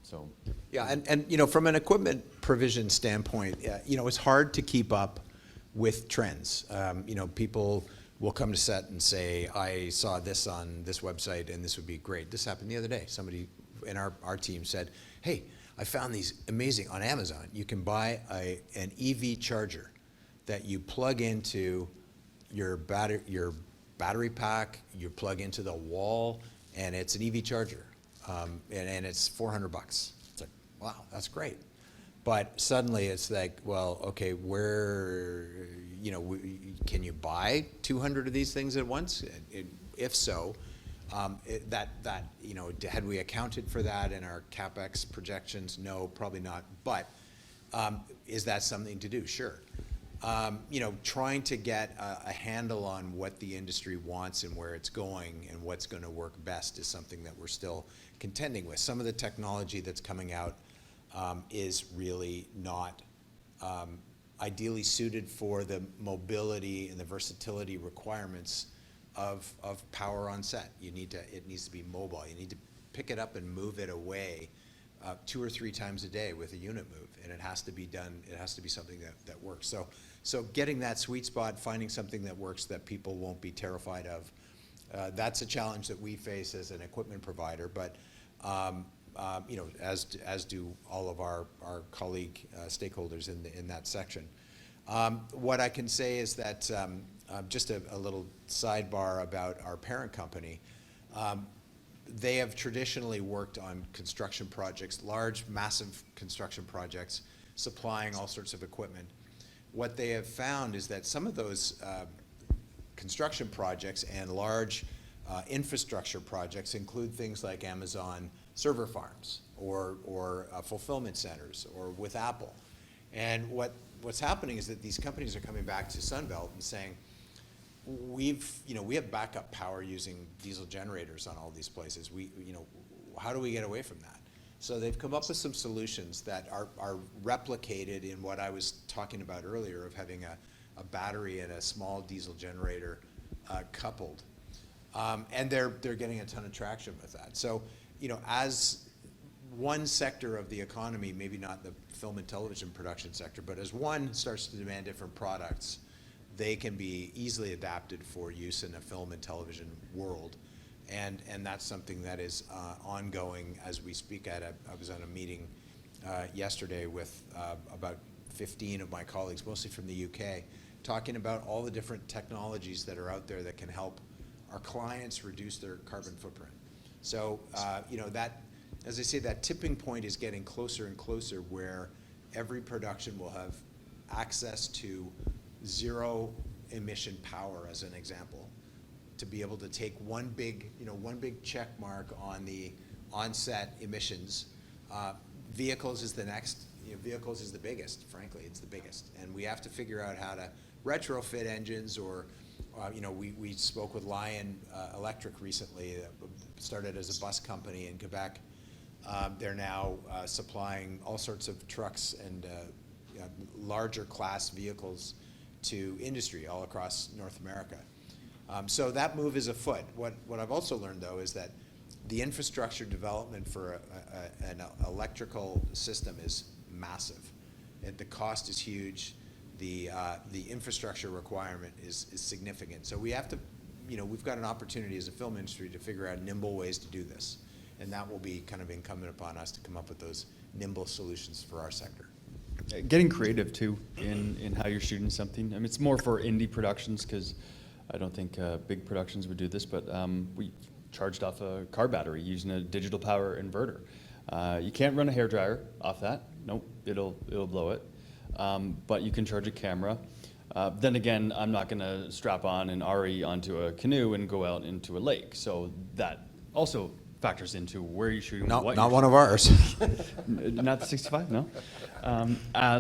So yeah, and from an equipment provision standpoint, it's hard to keep up with trends. People will come to set and say, I saw this on this website and this would be great. This happened the other day. Somebody in our team said, hey, I found these amazing on Amazon. You can buy an EV charger that you plug into your battery pack, you plug into the wall, and it's an EV charger, and it's $400. It's like, wow, that's great. But suddenly it's like, well, okay, where, can you buy 200 of these things at once? If so, had we accounted for that in our CapEx projections? No, probably not. But is that something to do? Sure. Trying to get a handle on what the industry wants and where it's going and what's going to work best is something that we're still contending with. Some of the technology that's coming out is really not ideally suited for the mobility and the versatility requirements of power on set. It needs to be mobile. You need to pick it up and move it away 2 or 3 times a day with a unit move, and it has to be done. It has to be something that works. So getting that sweet spot, finding something that works that people won't be terrified of, that's a challenge that we face as an equipment provider. But as do all of our colleague stakeholders in that section. What I can say is that just a little sidebar about our parent company. They have traditionally worked on construction projects, large, massive construction projects, supplying all sorts of equipment. what they have found is that some of those construction projects and large infrastructure projects include things like Amazon server farms or fulfillment centers or with Apple. And what's happening is that these companies are coming back to Sunbelt and saying, we have backup power using diesel generators on all these places. How do we get away from that? So they've come up with some solutions that are replicated in what I was talking about earlier of having a battery and a small diesel generator coupled. And they're getting a ton of traction with that. So, as one sector of the economy, maybe not the film and television production sector, but as one starts to demand different products, they can be easily adapted for use in a film and television world. And that's something that is ongoing as we speak. I was on a meeting yesterday with about 15 of my colleagues, mostly from the UK, talking about all the different technologies that are out there that can help our clients reduce their carbon footprint. So, that, as I say, that tipping point is getting closer and closer where every production will have access to zero emission power, as an example, to be able to take one big check mark on the on-set emissions. Vehicles is the next. Vehicles is the biggest. Frankly, it's the biggest, and we have to figure out how to retrofit engines. Or, we spoke with Lion Electric recently. Started as a bus company in Quebec. They're now supplying all sorts of trucks and larger class vehicles to industry all across North America. So that move is afoot. What I've also learned, though, is that the infrastructure development for an electrical system is massive. The cost is huge. The infrastructure requirement is significant. So we have to, we've got an opportunity as a film industry to figure out nimble ways to do this. And that will be kind of incumbent upon us to come up with those nimble solutions for our sector. Getting creative too in how you're shooting something. I mean, it's more for indie productions because I don't think big productions would do this, but we charged off a car battery using a digital power inverter. You can't run a hairdryer off that. Nope, it'll blow it. But you can charge a camera. Then again, I'm not going to strap on an RE onto a canoe and go out into a lake. So that also factors into where you're shooting. Not what you're one of ours. Not the 65, no.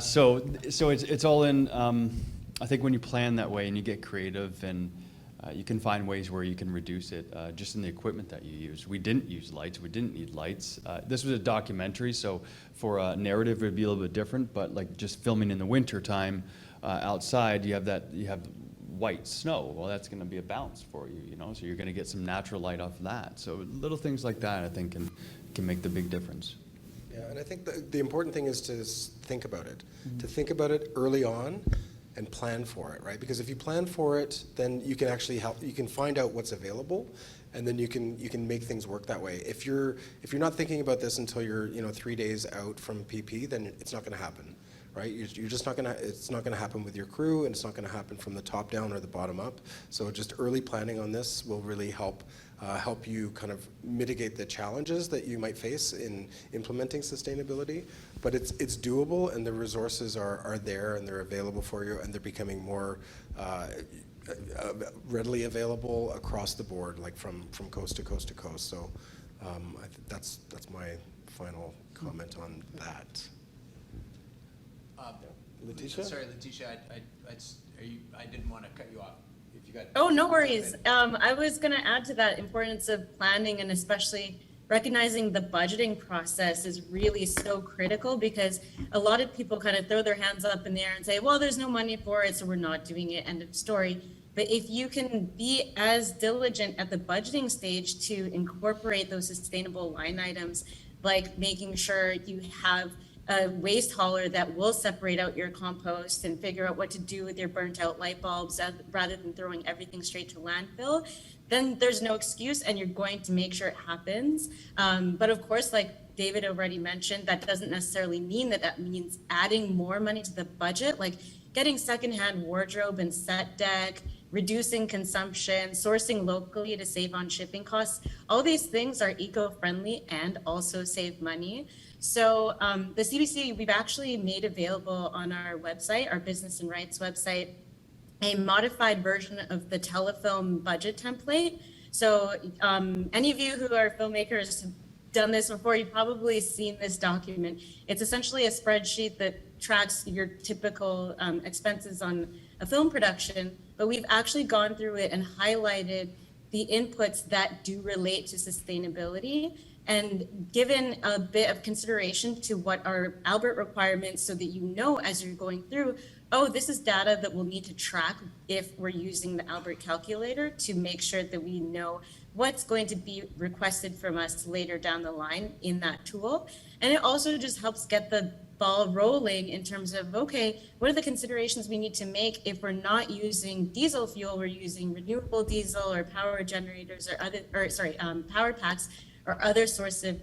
So it's all in. I think when you plan that way and you get creative and you can find ways where you can reduce it just in the equipment that you use. We didn't use lights. We didn't need lights. This was a documentary, so for a narrative it would be a little bit different. But like just filming in the winter time outside, you have white snow. Well, that's going to be a bounce for you, So you're going to get some natural light off of that. So little things like that, I think, can make the big difference. Yeah, and I think the important thing is to think about it, to think about it early on and plan for it, right? Because if you plan for it, then you can actually help. You can find out what's available, and then you can make things work that way. If you're not thinking about this until you're 3 days out from PP, then it's not going to happen, right? You're just not going to. It's not going to happen with your crew, and it's not going to happen from the top down or the bottom up. So just early planning on this will really help you kind of mitigate the challenges that you might face in implementing sustainability. But it's doable, and the resources are there, and they're available for you, and they're becoming more readily available across the board, like from coast to coast to coast. So I think that's my final comment on that. Letitia? Sorry, Letitia, I didn't want to cut you off. If you got. Oh, no worries. I was going to add to that importance of planning, and especially recognizing the budgeting process is really so critical, because a lot of people kind of throw their hands up in the air and say, well, there's no money for it, so we're not doing it, end of story. But if you can be as diligent at the budgeting stage to incorporate those sustainable line items, like making sure you have a waste hauler that will separate out your compost and figure out what to do with your burnt out light bulbs rather than throwing everything straight to landfill, then there's no excuse, and you're going to make sure it happens. But of course, like David already mentioned, that doesn't necessarily mean that means adding more money to the budget, like getting secondhand wardrobe and set deck, reducing consumption, sourcing locally to save on shipping costs. All these things are eco-friendly and also save money. So the CBC, we've actually made available on our website, our Business and Rights website, a modified version of the telefilm budget template. So any of you who are filmmakers have done this before, you've probably seen this document. It's essentially a spreadsheet that tracks your typical expenses on a film production, but we've actually gone through it and highlighted the inputs that do relate to sustainability and given a bit of consideration to what are Albert requirements so that you know as you're going through, oh, this is data that we'll need to track if we're using the Albert calculator to make sure that we know what's going to be requested from us later down the line in that tool. And it also just helps get the ball rolling in terms of, okay, what are the considerations we need to make if we're not using diesel fuel, we're using renewable diesel or power generators or other, or sorry, power packs or other source of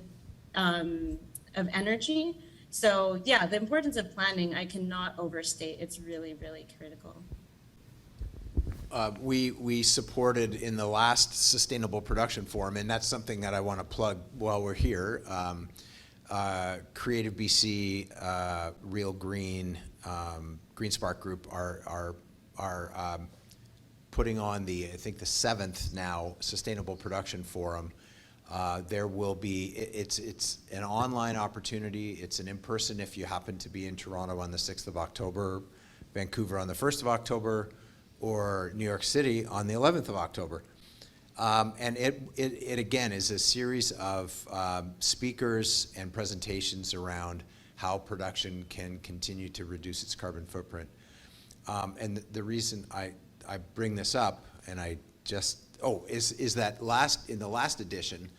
energy. So yeah, the importance of planning, I cannot overstate. It's really, really critical. We supported in the last Sustainable Production Forum, and that's something that I want to plug while we're here. Creative BC, Real Green, Green Spark Group are putting on I think the 7th now Sustainable Production Forum. There will be, it's an online opportunity. It's an in-person if you happen to be in Toronto on the 6th of October, Vancouver on the 1st of October, or New York City on the 11th of October. And it again is a series of speakers and presentations around how production can continue to reduce its carbon footprint. And the reason I bring this up, and I just, is that in the last edition,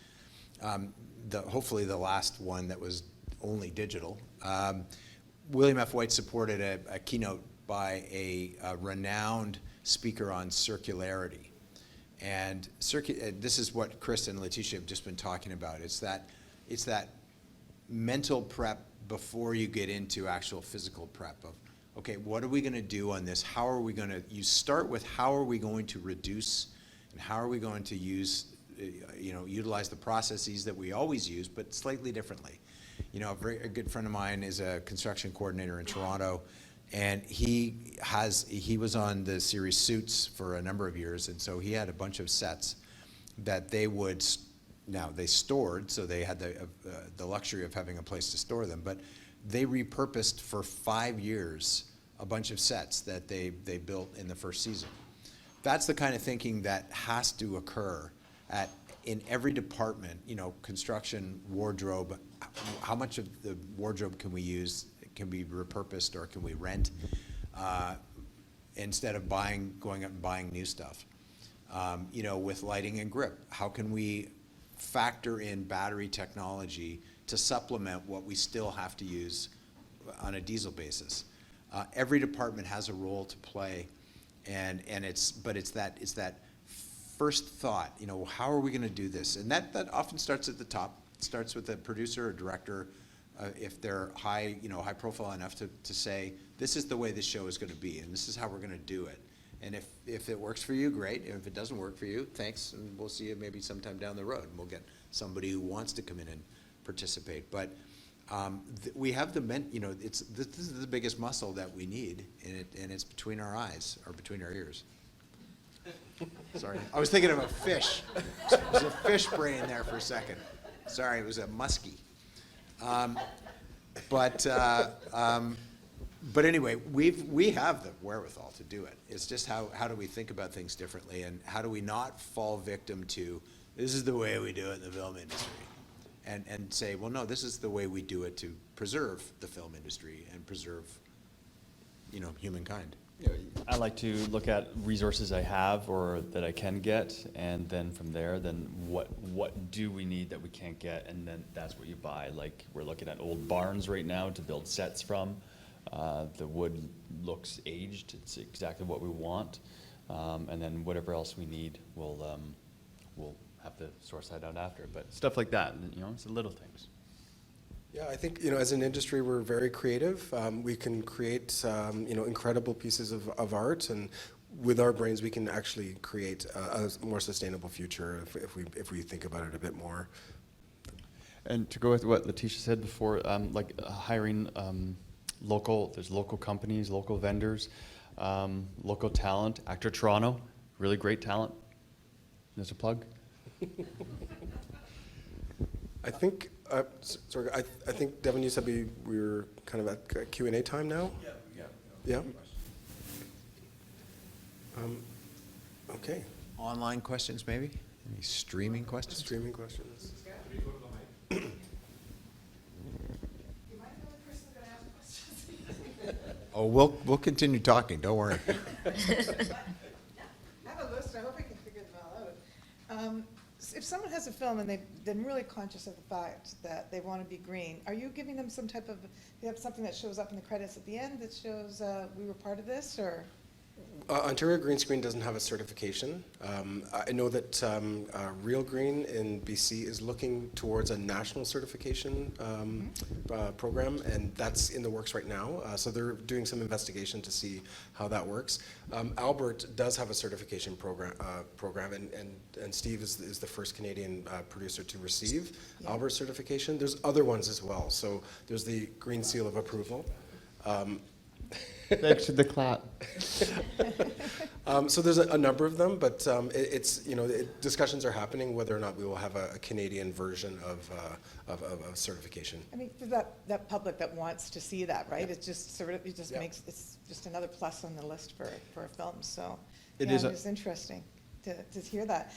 hopefully the last one that was only digital, William F. White supported a keynote by a renowned speaker on circularity. And this is what Chris and Letitia have just been talking about. It's that mental prep before you get into actual physical prep of, okay, what are we going to do on this? How are we going to, you start with how are we going to reduce and how are we going to utilize the processes that we always use, but slightly differently. A good friend of mine is a construction coordinator in Toronto, and he was on the series Suits for a number of years, and so he had a bunch of sets that they stored, so they had the luxury of having a place to store them, but they repurposed for 5 years a bunch of sets that they built in the first season. That's the kind of thinking that has to occur in every department, construction, wardrobe. How much of the wardrobe can we use, can be repurposed, or can we rent instead of going out and buying new stuff? With lighting and grip, how can we factor in battery technology to supplement what we still have to use on a diesel basis? Every department has a role to play, and it's that first thought. How are we going to do this? And that often starts at the top. It starts with a producer or director, if they're high profile enough to say, this is the way this show is going to be, and this is how we're going to do it. And if it works for you, great. If it doesn't work for you, thanks, and we'll see you maybe sometime down the road, and we'll get somebody who wants to come in and participate. But we have this is the biggest muscle that we need, and it's between our eyes, or between our ears. Sorry, I was thinking of a fish. There's a fish brain there for a second. Sorry, it was a muskie. But anyway, we have the wherewithal to do it. It's just how do we think about things differently, and how do we not fall victim to, this is the way we do it in the film industry, and say, well, no, this is the way we do it to preserve the film industry and preserve, humankind. I like to look at resources I have or that I can get, and then from there, then what do we need that we can't get, and then that's what you buy. Like, we're looking at old barns right now to build sets from. The wood looks aged. It's exactly what we want, and then whatever else we need, we'll have to source that out after. But stuff like that, it's the little things. Yeah, I think, as an industry, we're very creative. We can create, incredible pieces of art, and with our brains, we can actually create a more sustainable future if we think about it a bit more. And to go with what Letitia said before, hiring there's local companies, local vendors, local talent. Actor Toronto, really great talent. There's a plug. I think, sorry, I think, Devin, you said we were kind of at Q&A time now? Yeah? Okay. Online questions, maybe? Any streaming questions? Streaming questions. Oh, we'll continue talking, don't worry. I have a list, I hope I can figure them all out. If someone has a film and they're really conscious of the fact that they want to be green, are you giving them some type of, you have something that shows up in the credits at the end that shows we were part of this, or? Ontario Green Screen doesn't have a certification. I know that Real Green in BC is looking towards a national certification program, and that's in the works right now. So they're doing some investigation to see how that works. Albert does have a certification program, and Steve is the first Canadian producer to receive Albert certification. There's other ones as well. So there's the Green Seal of Approval. Thanks for the clap. So there's a number of them, but it's, discussions are happening whether or not we will have a Canadian version of certification. I mean, for that public that wants to see that, right? It just sort of, makes, it's just another plus on the list for a film, so. It yeah, is it's interesting to hear that.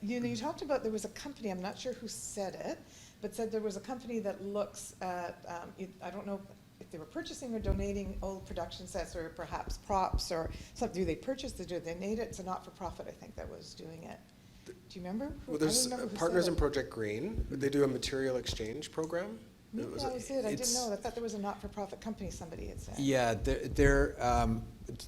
You talked about, there was a company, I'm not sure who said it, but said there was a company that looks at, I don't know if they were purchasing or donating old production sets or perhaps props or something. Do they purchase, do they donate it? It's a not-for-profit, I think, that was doing it. Do you remember? Well, there's Partners in Project Green. They do a material exchange program. Maybe that was it. I didn't know. I thought there was a not-for-profit company, somebody had said. Yeah, they're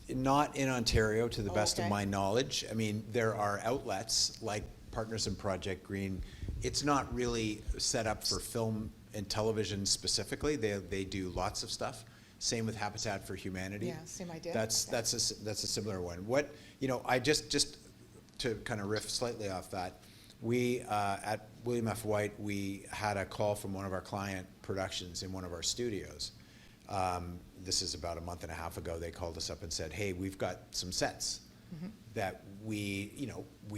not in Ontario, to the best of Okay. my knowledge. I mean, there are outlets like Partners in Project Green. It's not really set up for film and television specifically. They do lots of stuff. Same with Habitat for Humanity. Yeah, same idea. That's a similar one. What, I just to kind of riff slightly off that, we at William F. White, we had a call from one of our client productions in one of our studios. This is about a month and a half ago. They called us up and said, hey, we've got some sets that we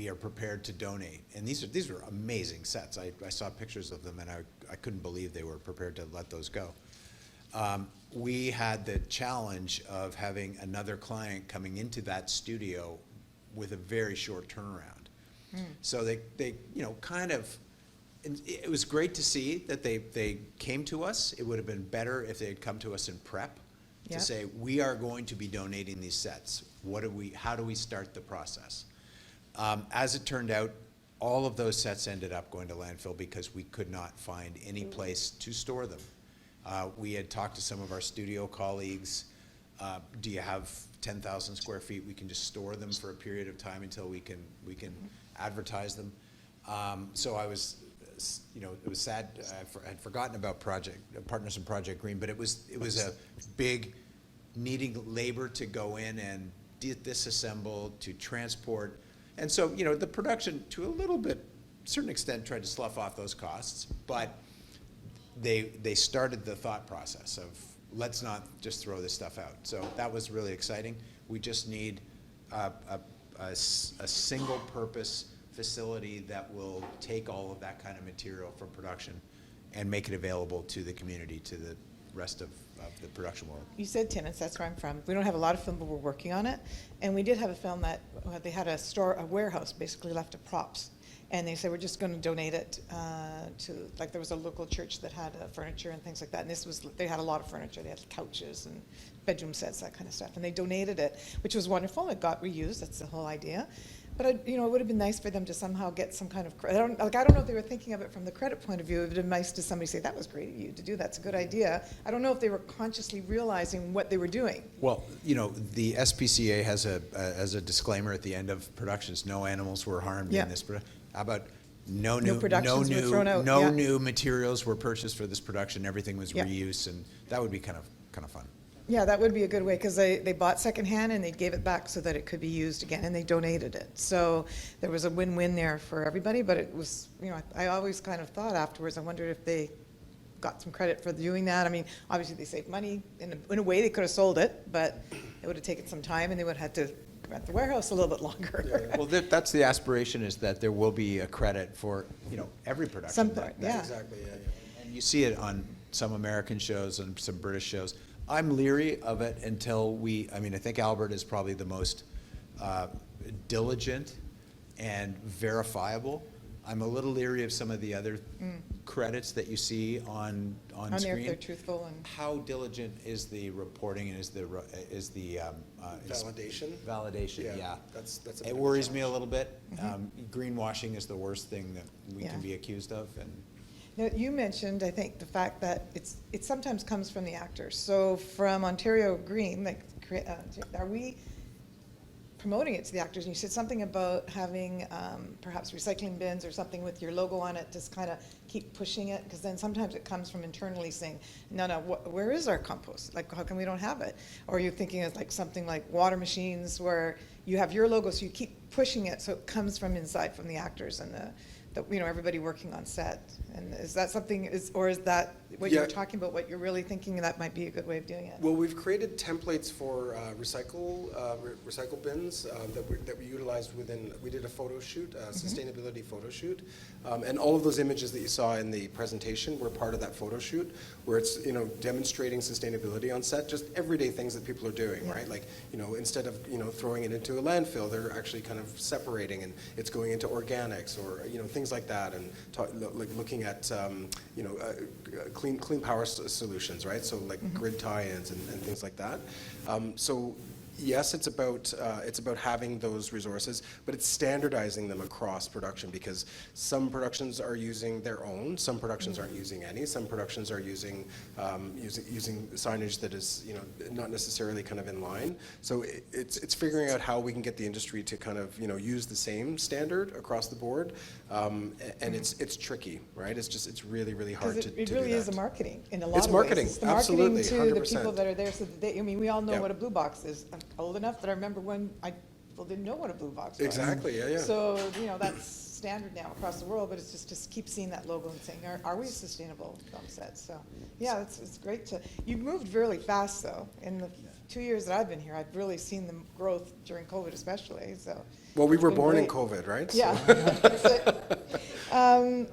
are prepared to donate. And these were amazing sets. I saw pictures of them and I couldn't believe they were prepared to let those go. We had the challenge of having another client coming into that studio with a very short turnaround. So they kind of, it was great to see that they came to us. It would have been better if they had come to us in prep to say, we are going to be donating these sets. How do we start the process? As it turned out, all of those sets ended up going to landfill because we could not find any place to store them. We had talked to some of our studio colleagues. Do you have 10,000 square feet? We can just store them for a period of time until we can advertise them. So I was, it was sad. I had forgotten about Partners in Project Green, but it was a big needing labor to go in and disassemble, to transport. And so, the production, to a little bit, certain extent, tried to slough off those costs, but they started the thought process of, let's not just throw this stuff out. So that was really exciting. We just need a single-purpose facility that will take all of that kind of material from production and make it available to the community, to the rest of the production world. You said tenants, that's where I'm from. We don't have a lot of film, but we're working on it. And we did have a film that they had a warehouse basically left of props. And they said, we're just going to donate it to, like there was a local church that had furniture and things like that. And they had a lot of furniture. They had couches and bedroom sets, that kind of stuff. And they donated it, which was wonderful. It got reused. That's the whole idea. But it would have been nice for them to somehow get some kind of credit. I don't know if they were thinking of it from the credit point of view. It would have been nice to somebody say, that was great of you to do. That's a good idea. I don't know if they were consciously realizing what they were doing. Well, the SPCA has a disclaimer at the end of productions: no animals were harmed in this production. How about no new materials were purchased for this production? Everything was reused, and that would be kind of fun. Yeah, that would be a good way, because they bought secondhand and they gave it back so that it could be used again, and they donated it. So there was a win-win there for everybody, but it was, I always kind of thought afterwards, I wondered if they got some credit for doing that. I mean, obviously they saved money. In a way, they could have sold it, but it would have taken some time, and they would have had to rent the warehouse a little bit longer. Well, that's the aspiration, is that there will be a credit for, every production. Some part, yeah. Exactly, yeah. And you see it on some American shows and some British shows. I'm leery of it until I think Albert is probably the most diligent and verifiable. I'm a little leery of some of the other credits that you see on On screen. there if they're truthful and. How diligent is the reporting, and is the Validation? Validation, yeah. That's a bit It of a worries me a challenge. little bit. Greenwashing is the worst thing that we Yeah. can be accused of, and Now, you mentioned, I think, the fact that it sometimes comes from the actors. So from Ontario Green, are we promoting it to the actors? And you said something about having perhaps recycling bins or something with your logo on it, just kind of keep pushing it, because then sometimes it comes from internally saying, no, where is our compost? Like, how come we don't have it? Or you're thinking of like something like water machines where you have your logo, so you keep pushing it, so it comes from inside, from the actors and everybody working on set. And is that something, or is that what you were Yeah. talking about, what you're really thinking that might be a good way of doing it? Well, we've created templates for recycle bins that we utilized we did a photo shoot, a sustainability photo shoot. And all of those images that you saw in the presentation were part of that photo shoot, where it's, demonstrating sustainability on set, just everyday things that people are doing, right? Like, instead of, throwing it into a landfill, they're actually kind of separating, and it's going into organics, or, things like that, and like looking at, clean power solutions, right? So like grid tie-ins and things like that. So yes, it's about having those resources, but it's standardizing them across production, because some productions are using their own, some productions aren't using any, some productions are using signage that is not necessarily kind of in line. So it's figuring out how we can get the industry to kind of use the same standard across the board, and it's tricky, right? It's really hard to do that. It really is a marketing in a lot of ways. It's marketing, It's the absolutely, marketing to the 100%. people that are there, so that we all know Yeah. what a blue box is. I'm old enough that I remember when people didn't know what a blue box was. Exactly, yeah. So, that's standard now across the world, but it's just keep seeing that logo and saying, are we a sustainable film set? So, yeah, it's great to, you've moved really fast though. In the 2 years that I've been here, I've really seen the growth during COVID especially, so. Well, we it's were been born in great. COVID, right? Yeah. So- That's it.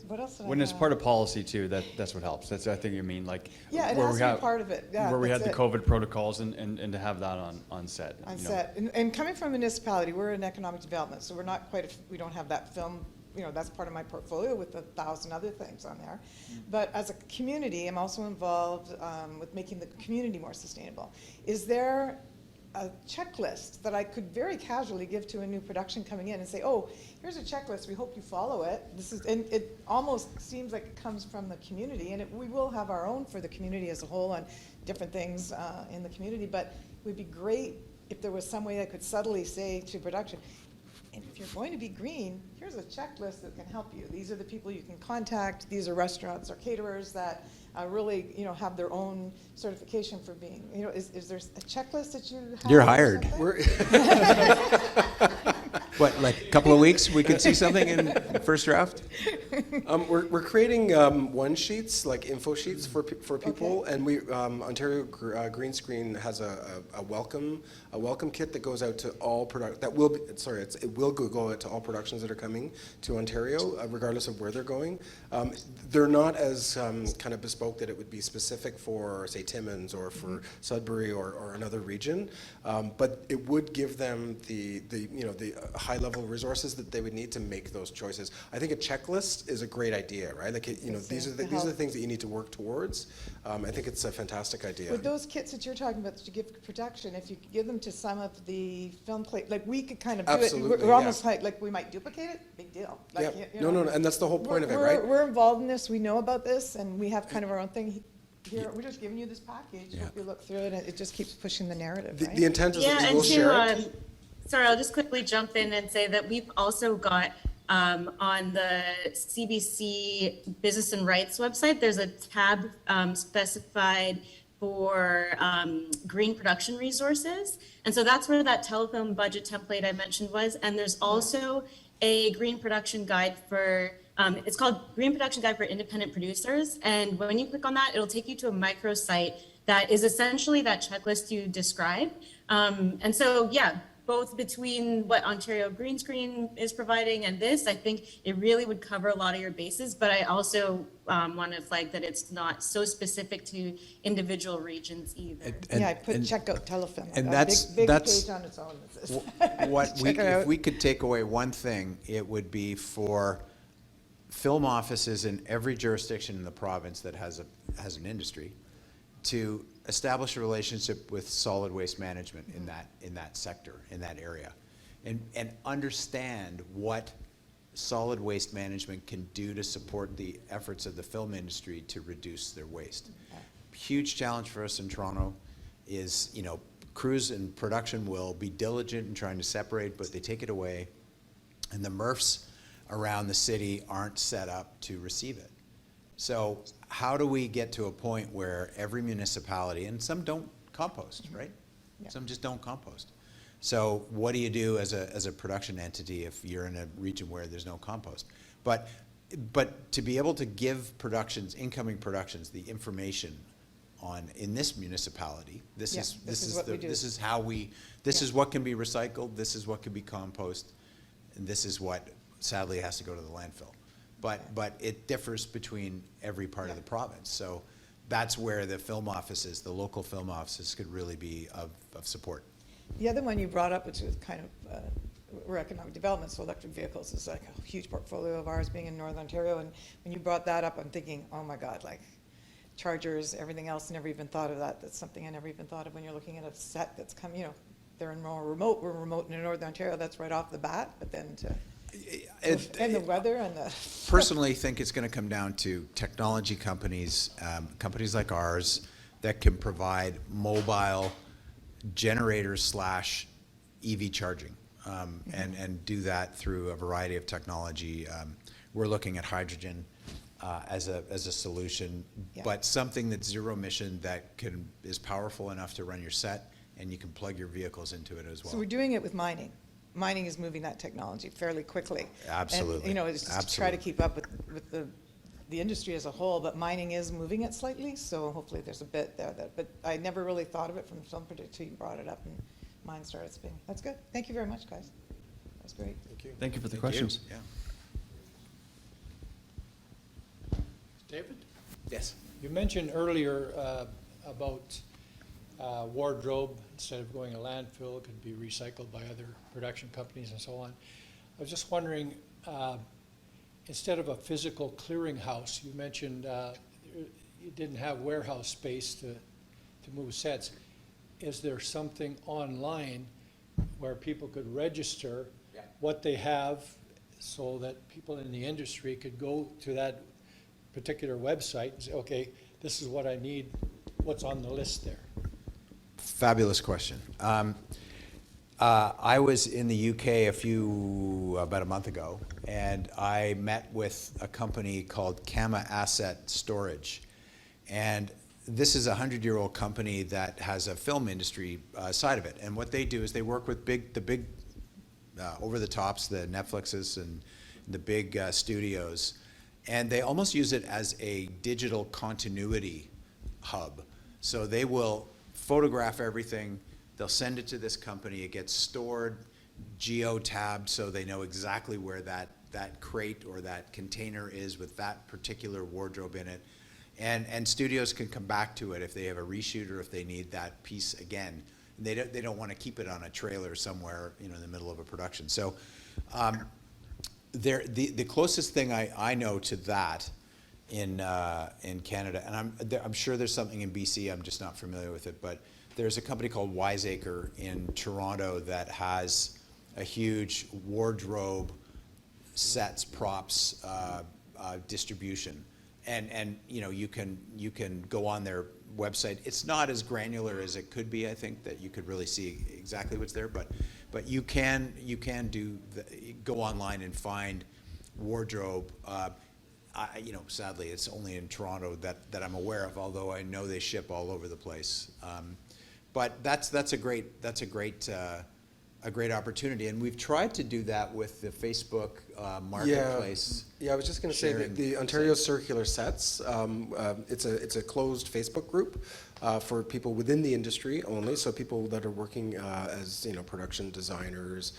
What else did I When it's have? part of policy too, that's what helps. That's, I think you mean, like. Yeah, it where has we to be have- part of it. Yeah, Where we had that's the it. COVID protocols and to have that on set. On set. And coming from a municipality, we're in economic development, so we're not quite, we don't have that film, that's part of my portfolio with 1,000 other things on there. But as a community, I'm also involved with making the community more sustainable. Is there a checklist that I could very casually give to a new production coming in and say, oh, here's a checklist, we hope you follow it. And it almost seems like it comes from the community, and we will have our own for the community as a whole on different things in the community, but it would be great if there was some way I could subtly say to production, and if you're going to be green, here's a checklist that can help you. These are the people you can contact. These are restaurants or caterers that really, have their own certification for being, is there a checklist that you have? You're or hired. something? We're what, like a couple of weeks, we could see something in first draft? We're creating one sheets, like info sheets for people, Okay. and we Ontario Green Screen has a welcome kit that goes out to all it will go out to all productions that are coming to Ontario, regardless of where they're going. They're not as kind of bespoke that it would be specific for, say, Timmins or for Sudbury or another region, but it would give them the high-level resources that they would need to make those choices. I think a checklist is a great idea, right? Like, these are the things that you need to work towards. I think it's a fantastic idea. With those kits that you're talking about that you give production, if you could give them to some of the film like we could kind of do Absolutely, it. We're almost like we might duplicate it. Big deal. Like, Yeah. No, and that's the whole point of it, we're- right? We're involved in this. We know about this, and we have kind of our own thing. Here, we're just giving you this package. Yeah. Hope you look through it, and it just keeps pushing the narrative, right? The intent is Yeah, that we will and share it. sorry, I'll just quickly jump in and say that we've also got on the CBC Business and Rights website, there's a tab specified for green production resources. And so that's where that telefilm budget template I mentioned was. And there's also a green production guide for, it's called Green Production Guide for Independent Producers. And when you click on that, it'll take you to a microsite that is essentially that checklist you described. And so, yeah, both between what Ontario Green Screen is providing and this, I think it really would cover a lot of your bases. But I also want to flag that it's not so specific to individual regions either. Yeah, I put check out telefilm. and A that's- big that's page on its own. that says- What we, Check it out. if we could take away one thing, it would be for film offices in every jurisdiction in the province that has an industry to establish a relationship with solid waste management in that sector, in that area, and understand what solid waste management can do to support the efforts of the film industry to reduce their waste. Huge challenge for us in Toronto is, crews and production will be diligent in trying to separate, but they take it away, and the MRFs around the city aren't set up to receive it. So how do we get to a point where every municipality, and some don't compost, right? Yeah. Some just don't compost. So what do you do as a production entity if you're in a region where there's no compost? But to be able to give productions, incoming productions, the information in this municipality, this Yeah, is this is what we do. this is how we, this Yeah. is what can be recycled, this is what can be compost, and this is what sadly has to go to the landfill. But it differs between every part of the province. So that's where the film offices, the local film offices could really be of support. The other one you brought up, which was kind of, we're economic development, so electric vehicles is like a huge portfolio of ours being in Northern Ontario. And when you brought that up, I'm thinking, oh my God, like chargers, everything else, never even thought of that. That's something I never even thought of when you're looking at a set that's coming, they're in more remote, we're remote in Northern Ontario, that's right off the bat, but then and the weather and the. Personally think it's going to come down to technology companies, companies like ours that can provide mobile generators / EV charging, and do that through a variety of technology. We're looking at hydrogen as a solution, Yeah. but something that's zero emission that is powerful enough to run your set, and you can plug your vehicles into it as well. So we're doing it with mining. Mining is moving that technology fairly quickly. Absolutely. And, it's just to try to keep up with the industry as a whole, but mining is moving it slightly, so hopefully there's a bit there but I never really thought of it from some until you brought it up and mine started spinning. That's good. Thank you very much, guys. That's great. Thank you. Thank you for the Thank questions. you. David, Yes. you mentioned earlier about wardrobe, instead of going to landfill, could be recycled by other production companies and so on. I was just wondering, instead of a physical clearinghouse, you mentioned you didn't have warehouse space to move sets. Is there something online where people could register what they have so that people in the industry could go to that particular website and say, okay, this is what I need, what's on the list there? Fabulous question. I was in the UK about a month ago, and I met with a company called Kama Asset Storage. And this is a 100-year-old company that has a film industry side of it. And what they do is they work with the big over-the-tops, the Netflixes and the big studios, and they almost use it as a digital continuity hub. So they will photograph everything, they'll send it to this company, it gets stored, geo-tabbed, so they know exactly where that crate or that container is with that particular wardrobe in it. And studios can come back to it if they have a reshoot or if they need that piece again. And they don't want to keep it on a trailer somewhere, in the middle of a production. So the closest thing I know to that in Canada, and I'm sure there's something in BC, I'm just not familiar with it, but there's a company called Wiseacre in Toronto that has a huge wardrobe, sets, props, distribution. And you can go on their website. It's not as granular as it could be, I think, that you could really see exactly what's there, but you can go online and find wardrobe. sadly, it's only in Toronto that I'm aware of, although I know they ship all over the place. But that's a great opportunity, and we've tried to do that with the Facebook marketplace. Yeah, I was just going to say that the Ontario Circular Sets, it's a closed Facebook group for people within the industry only, so people that are working as production designers,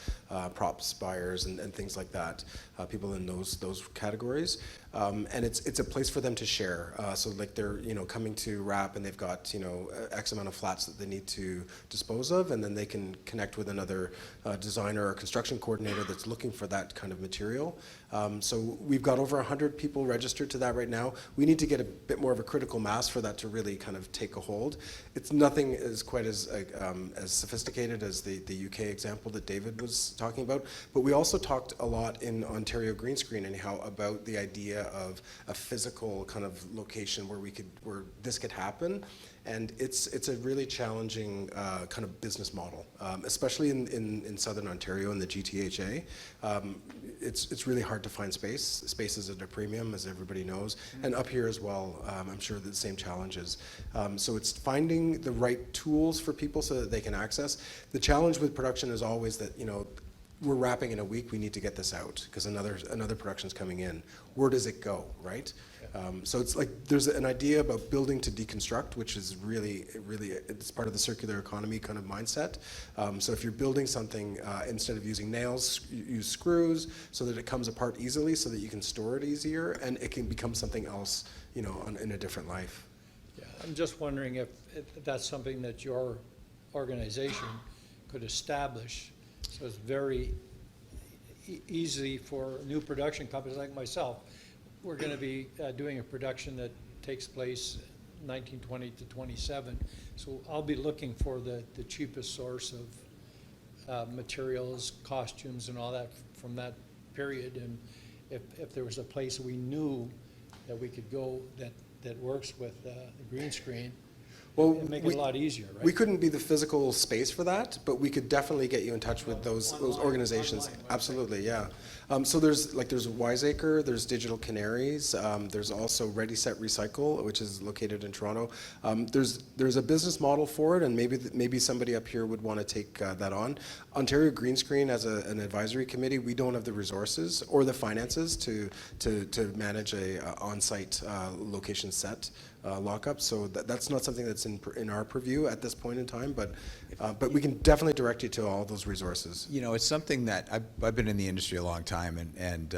props buyers, and things like that, people in those categories, and it's a place for them to share. So like they're coming to wrap and they've got X amount of flats that they need to dispose of, and then they can connect with another designer or construction coordinator that's looking for that kind of material. So we've got over 100 people registered to that right now. We need to get a bit more of a critical mass for that to really kind of take a hold. It's nothing as quite as sophisticated as the UK example that David was talking about, but we also talked a lot in Ontario Green Screen anyhow about the idea of a physical kind of location where this could happen. And it's a really challenging kind of business model, especially in Southern Ontario and the GTHA. It's really hard to find space. Space is at a premium, as everybody knows, and up here as well. I'm sure the same challenges. So it's finding the right tools for people so that they can access. The challenge with production is always that we're wrapping in a week. We need to get this out because another production's coming in. Where does it go, right? So it's like there's an idea about building to deconstruct, which is really it's part of the circular economy kind of mindset. So if you're building something, instead of using nails, you use screws so that it comes apart easily, so that you can store it easier, and it can become something else, in a different life. Yeah, I'm just wondering if that's something that your organization could establish, so it's very easy for new production companies like myself. We're going to be doing a production that takes place 1920 to 27, so I'll be looking for the cheapest source of materials, costumes, and all that from that period. And if there was a place we knew that we could go that works with the green screen, it'd make it a lot easier, right? We couldn't be the physical space for that, but we could definitely get you in touch with those organizations. Online, absolutely, yeah. So there's Wiseacre, there's Digital Canaries, there's also Ready Set Recycle, which is located in Toronto. There's a business model for it, and maybe somebody up here would want to take that on. Ontario Green Screen, as an advisory committee, we don't have the resources or the finances to manage a on-site location set lockup. So that's not something that's in our purview at this point in time, but we can definitely direct you to all those resources. It's something that I've been in the industry a long time, and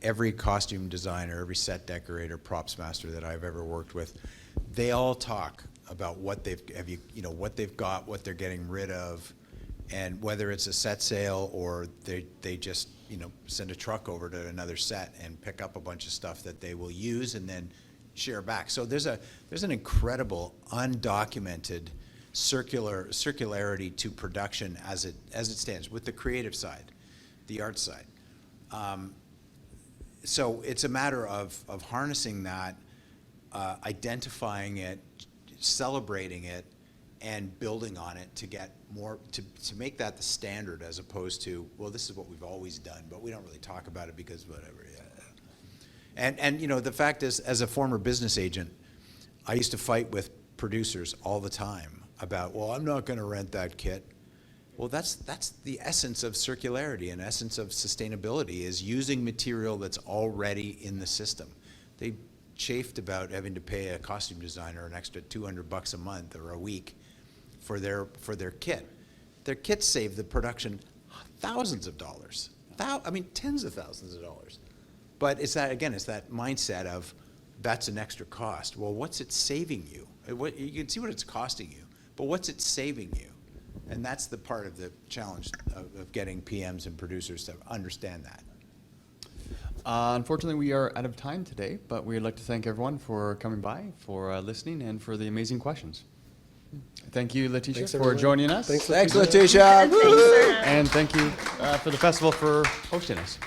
every costume designer, every set decorator, props master that I've ever worked with, they all talk about what they've got, what they're getting rid of, and whether it's a set sale or they just send a truck over to another set and pick up a bunch of stuff that they will use and then share back. So there's an incredible undocumented circularity to production as it stands with the creative side, the art side. So it's a matter of harnessing that, identifying it, celebrating it, and building on it to get more, to make that the standard, as opposed to, well, this is what we've always done, but we don't really talk about it because whatever. Yeah. And the fact is, as a former business agent, I used to fight with producers all the time about, well, I'm not going to rent that kit. Well, that's the essence of circularity and essence of sustainability, is using material that's already in the system. They chafed about having to pay a costume designer an extra $200 a month or a week for their kit. Their kits save the production thousands of dollars. Tens of thousands of dollars. But it's that mindset of, that's an extra cost. Well, what's it saving you? You can see what it's costing you, but what's it saving you? And that's the part of the challenge of getting PMs and producers to understand that. Unfortunately, we are out of time today, but we'd like to thank everyone for coming by, for listening, and for the amazing questions. Thank you, Letitia, Thanks, for everyone. joining us. Thanks, Thanks, Letitia. Letitia. Thanks for having And thank you for the festival for hosting us.